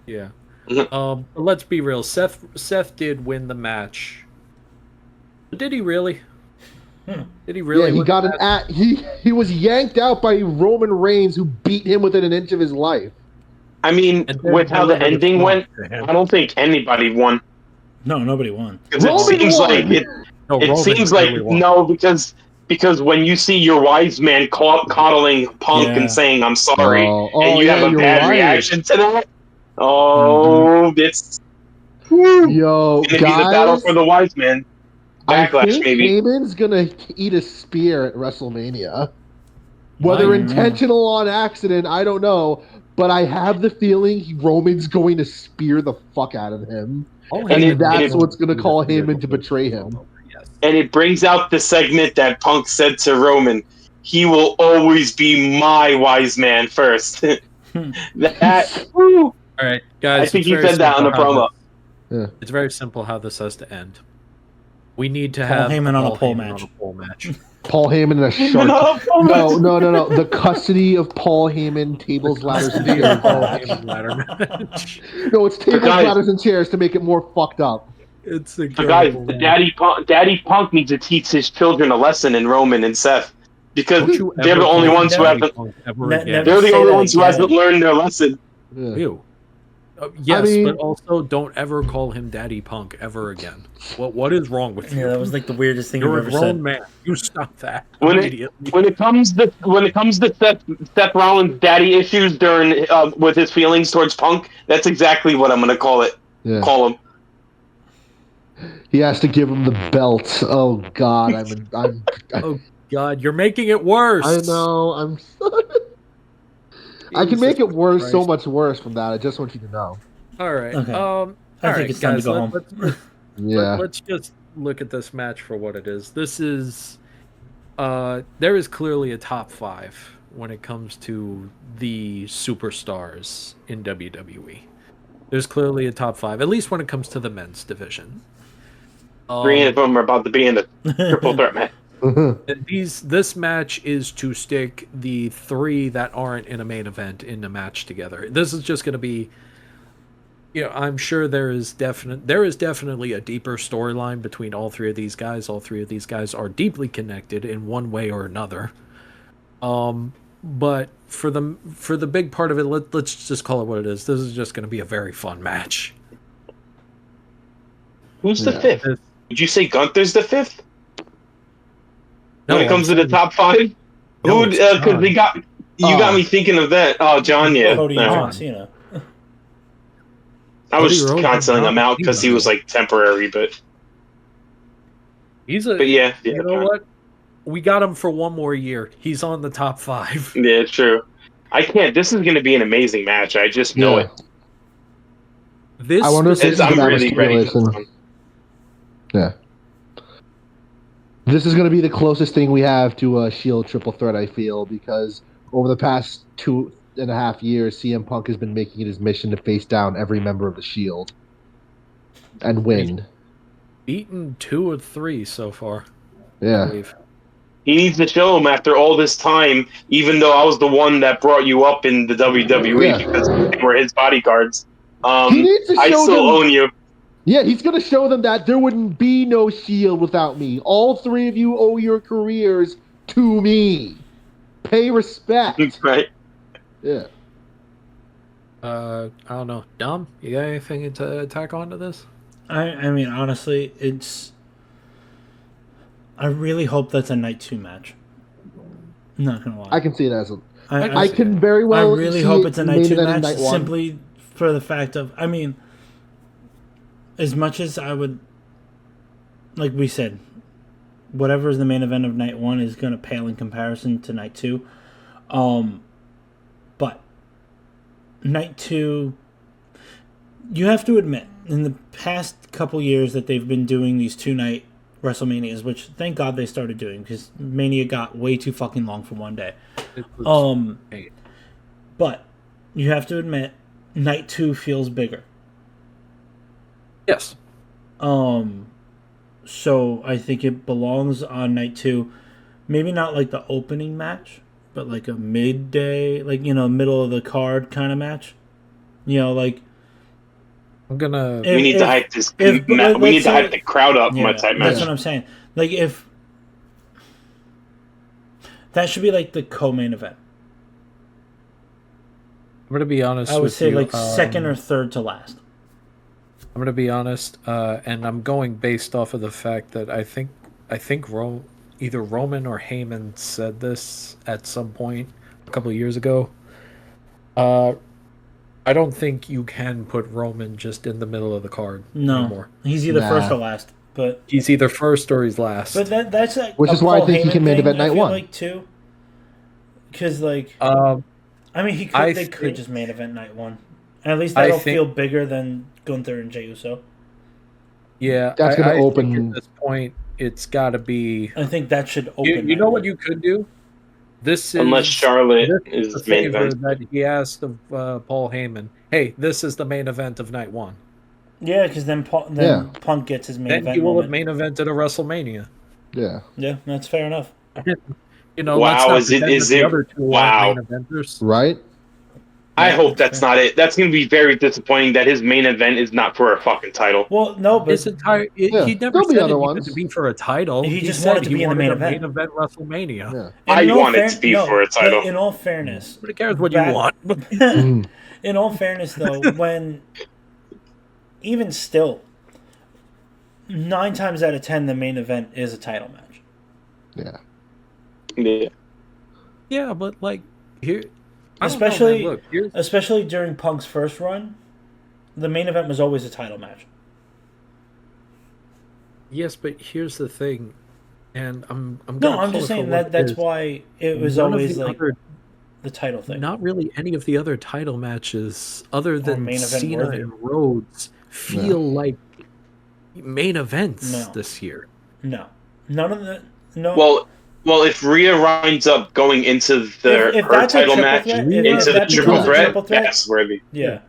Yeah. Let's be real. Seth did win the match. Did he really? Did he really? Yeah, he got he was yanked out by Roman Reigns, who beat him within an inch of his life. I mean, with how the ending went, I don't think anybody won. No, nobody won. It seems like because when you see your wise man coddling Punk and saying I'm sorry, and you have a bad reaction to that, it's gonna be the battle for the wise man. Backlash, I think maybe. Heyman's gonna eat a spear at WrestleMania. Whether intentional or on accident, I don't know, but I have the feeling Roman's going to spear the fuck out of him. And that's what's going to call Heyman to betray him. And it brings out the segment that Punk said to Roman, he will always be my wise man first. All right, guys. I think he said that on the promo. It's very simple how this has to end. We need to have Heyman on a pole match. Paul Heyman in a shark. No. The custody of Paul Heyman, tables, ladders, and chairs. No, it's tables, ladders, and chairs to make it more fucked up. It's guys, Daddy Punk needs to teach his children a lesson in Roman and Seth, because they're the only ones who haven't. They're the only ones who hasn't learned their lesson. Ew. Yes, but also don't ever call him Daddy Punk ever again. What is wrong with you? Yeah, that was like the weirdest thing You're I've ever said. You're a grown man. You stop that immediately. When it comes to Seth Rollins' daddy issues during with his feelings towards Punk, that's exactly what I'm going to call it. Yeah. Call him. He has to give him the belt. Oh God, oh God, you're making it worse. I know. I'm sorry. I can make it worse, so much worse from that. I just want you to know. All right. Okay. I think it's time to go home. Let's just look at this match for what it is. This is there is clearly a top 5 when it comes to the superstars in WWE. There's clearly a top 5, at least when it comes to the men's division. 3 of them are about to be in the triple threat match. And this match is to stick the 3 that aren't in a main event in a match together. This is just going to be, I'm sure there is definitely a deeper storyline between all 3 of these guys. All 3 of these guys are deeply connected in one way or another. But for the big part of it, let's just call it what it is. This is just going to be a very fun match. Who's the 5th? Would you say Gunther's the 5th? No, when it comes to the top 5? No, Who would, because you got me thinking of that. Oh, John, yeah. Cody and John Cena. I was canceling him out because he was like temporary, but yeah. You know what? We got him for one more year. He's on the top 5. Yeah, true. I can't. This is going to be an amazing match. I just know it. I wonder if I'm really ready. Yeah. This is going to be the closest thing we have to a Shield triple threat, I feel, because over the past 2.5 years, CM Punk has been making it his mission to face down every member of the Shield and win. He's beaten 2 of 3 so far. Yeah. He needs to show him after all this time, even though I was the one that brought you up in the WWE because they were his bodyguards. He needs to show I still own you. Yeah, he's going to show them that there wouldn't be no Shield without me. All 3 of you owe your careers to me. Pay respect. Right. Yeah. I don't know. Dom, you got anything to tack onto this? I mean, honestly, I really hope that's a night 2 match. I'm not going to lie. I can see it as a... I can very well I really hope it's a night 2 match night simply for the fact of... I mean... As much as I would, like we said, whatever is the main event of night 1 is going to pale in comparison to night 2. But night 2, you have to admit, in the past couple years that they've been doing these 2-night WrestleManias, which thank God they started doing because Mania got way too fucking long for one day. But you have to admit, night 2 feels bigger. Yes. So I think it belongs on night 2. Maybe not like the opening match, but like a midday, like, middle of the card kind of match. Like... I'm gonna... We need to hype this... we need to hype the crowd up my type match. That's what I'm saying. Like, if... That should be like the co-main event. I'm gonna be honest with you. I would say like second or third to last. I'm going to be honest, and I'm going based off of the fact that I think either Roman or Heyman said this at some point a couple of years ago. I don't think you can put Roman just in the middle of the card anymore. He's either first or last. But he's either first or he's last. But that's like which is why I think he can main event night 1. Like too, because like I mean they could just main event night 1. At least that'll feel bigger than Gunther and Jey Uso. Yeah, that's going to open. At this point, it's got to be. I think that should open. You know what you could do? Unless Charlotte is the main event. That he asked of Paul Heyman, "Hey, this is the main event of night 1." Yeah, because then Punk gets his main event. Then he will have main evented a WrestleMania. Yeah. Yeah, that's fair enough. Wow, is it? Wow. Main eventers. Right. I hope that's not it. That's going to be very disappointing that his main event is not for a fucking title. Well, no, but he never said it needed to be for a title. He just wanted to be in the main event. WrestleMania. Yeah. I want it to be for a title. In all fairness, nobody cares what you want. In all fairness, though, when even still, 9 times out of 10, the main event is a title match. Yeah. Yeah. Yeah, but like here. Especially during Punk's first run, the main event was always a title match. Yes, but here's the thing, and I'm just saying that's why it was always like the title thing. Not really any of the other title matches, other than Cena and Rhodes, feel like main events this year. No, none of the. No. Well, Well, if Rhea winds up going into If her that's a title triple match, threat, into if the that triple becomes a threat, triple threat, that's worthy. yeah.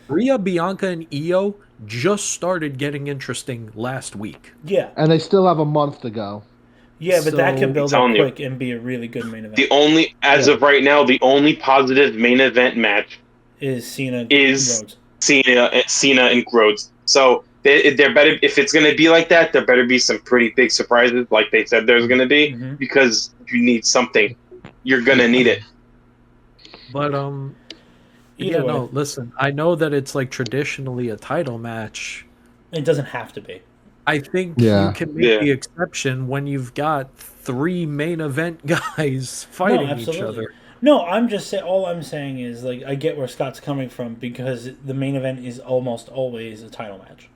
Rhea, Bianca, and Io just started getting interesting last week. Yeah. And they still have a month to go. Yeah, but that can So- build I'm up telling you. quick and be a really good main event. The only, as of right now, the only positive main event match Is Cena is Rhodes. Cena and Rhodes. So there better, if it's going to be like that, there better be some pretty big surprises, like they said there's going to be, Mhm. because you need something. You're going to need it. But Either way, no, listen, I know that it's like traditionally a title match. it doesn't have to be. I think Yeah. you can make Yeah. the exception when you've got 3 main event guys No, fighting each absolutely. other. No, I'm just saying. All I'm saying is like I get where Scott's coming from because the main event is almost always a title match.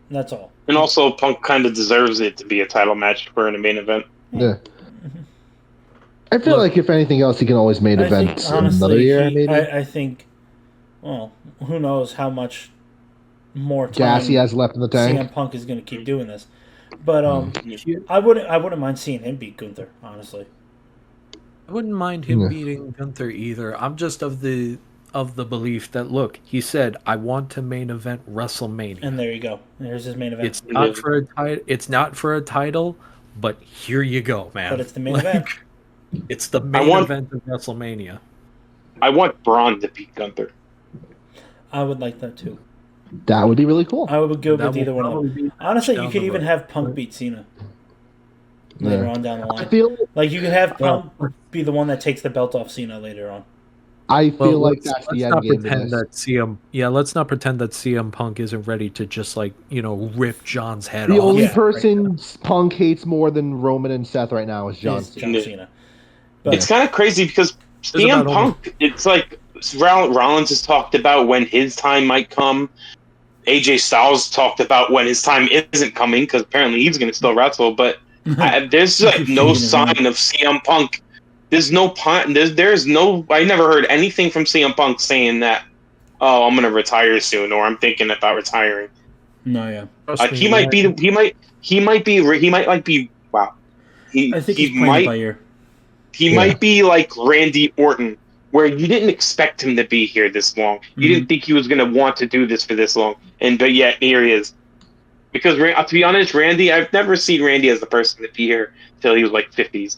That's all. And also, Punk kind of deserves it to be a title match for in a main event. Yeah. I feel Look, like if anything else, he can always main I event think honestly, another year, maybe. I think. Well, who knows how much more time Gas he has left in the tank. CM Punk is going to keep doing this, but you- I wouldn't mind seeing him beat Gunther. Honestly, I wouldn't mind him Yeah. beating Gunther either. I'm just of the belief that, look, he said, I want to main event WrestleMania. and there you go. There's his main event. It's not for a title. It's not for a title, but here you go, man. But it's the main event. It's the main want- event of WrestleMania. I want Braun to beat Gunther. I would like that too. That would be really cool. I would go That with will either one of them. probably be Honestly, you down could the even road. have Punk beat Cena later Yeah. on down the I line. feel Like you could have Well- Punk be the one that takes the belt off Cena later on. Well, like let's that's the not end game. to pretend this. that CM. Yeah, let's not pretend that CM Punk isn't ready to just like rip John's head The off. only Yeah. person Punk hates more than Roman and Seth right now is John Is Cena. John Yeah. Cena. But It's kind of crazy because There's CM about Punk, it's like Rollins has talked about when his time might come. AJ Styles talked about when his time isn't coming because apparently he's going to still wrestle. But there's He like keeps no changing his mind. sign of CM Punk. There's no point. There's no. I never heard anything from CM Punk saying that. Oh, I'm going to retire soon, or I'm thinking about retiring. no, yeah. Trust Like me, he might be. He might like be. Wow. I think he's he playing it might. by ear. He Yeah. might be like Randy Orton, where you didn't expect him to be here this long. You didn't think he was going to want to do this for this long, but yet here he is. Because to be honest, Randy, I've never seen Randy as the person to be here till he was like 50s.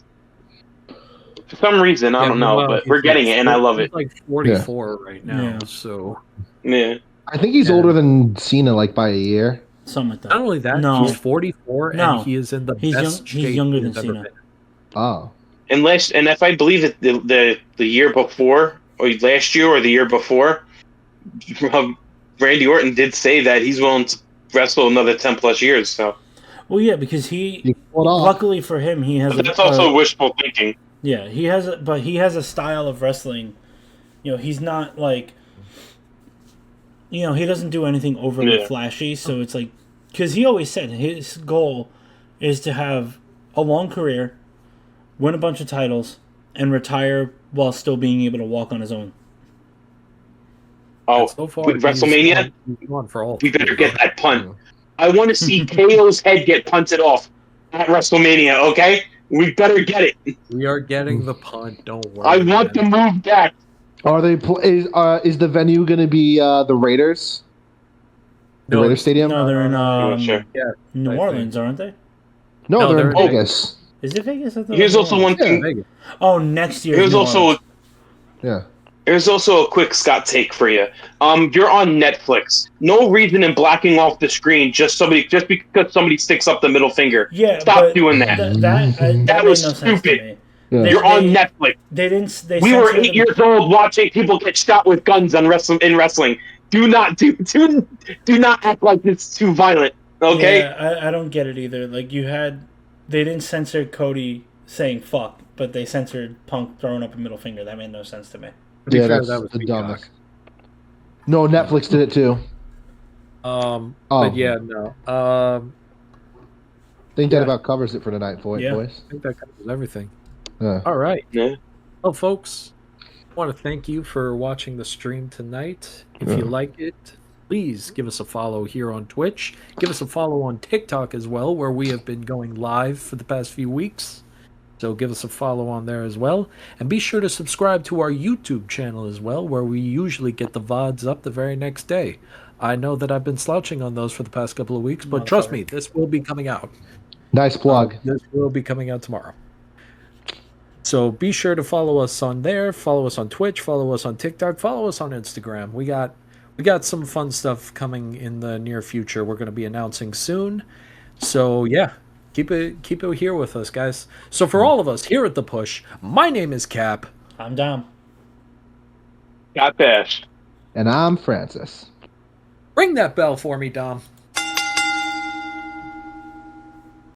For some reason, I don't know, well, but he's we're getting it, and I love he's it. like 44 right now, Yeah. so Yeah, I think he's Yeah. older than Cena, like by a year. Something like that. not only that, No. he's 44 No. and he is in the He's best young- he's shape younger he's than ever Cena. been. Oh, and if I believe it, the year before, or last year, or the year before, Randy Orton did say that he's willing to wrestle another 10+ years. So Well, yeah, because he. You pulled off. Luckily for him, he has but that's also wishful thinking. yeah, he has a style of wrestling. He's not like. He doesn't do anything overly Yeah. flashy, so it's like, because he always said his goal is to have a long career, win a bunch of titles, and retire while still being able to walk on his own. Oh, So far, with WrestleMania, he's gone for all we better three. get that punt. I want to see KO's head get punted off at WrestleMania. Okay, we better get it. We are getting the punt. Don't worry. I want the man. move back. Are they? Is the venue going to be the Raiders? The No, Raiders Stadium? No, they're in Sure. New I Orleans, aren't they? No, No, they're in they're in Vegas. Is it Vegas? I thought it Here's was also New one Orleans. thing. Vegas. Oh, next year. Here's New also Orleans. Yeah. Here's also a quick Scott take for you. You're on Netflix. No reason in blacking off the screen just because somebody sticks up the middle finger. Yeah, Stop but doing that. That That made was no sense to stupid. me. Yeah. You're on Netflix. They didn't. They We were censored 8 them- years old watching people get shot with guns in wrestling. Do not act like it's too violent. Okay? Yeah, I don't get it either. Like they didn't censor Cody saying fuck, but they censored Punk throwing up a middle finger. That made no sense to me. To be Yeah, fair, that's that was the Peacock. dumbest. No, Netflix did it too. But yeah, no. I think Yeah. that about covers it for tonight, boys. Yeah. I think that covers everything. Yeah. All right. Yeah. Well, folks, I want to thank you for watching the stream tonight. If you Yeah. like it, please give us a follow here on Twitch. Give us a follow on TikTok as well, where we have been going live for the past few weeks. So give us a follow on there as well. And be sure to subscribe to our YouTube channel as well, where we usually get the VODs up the very next day. I know that I've been slouching on those for the past couple of weeks, but trust me, this will be coming out. Nice plug. This will be coming out tomorrow. So be sure to follow us on there, follow us on Twitch, follow us on TikTok, follow us on Instagram. We got some fun stuff coming in the near future. We're going to be announcing soon. So yeah, keep it here with us, guys. So for all of us here at The Push, my name is Cap. I'm Dom. Got this. And I'm Francis. Ring that bell for me, Dom.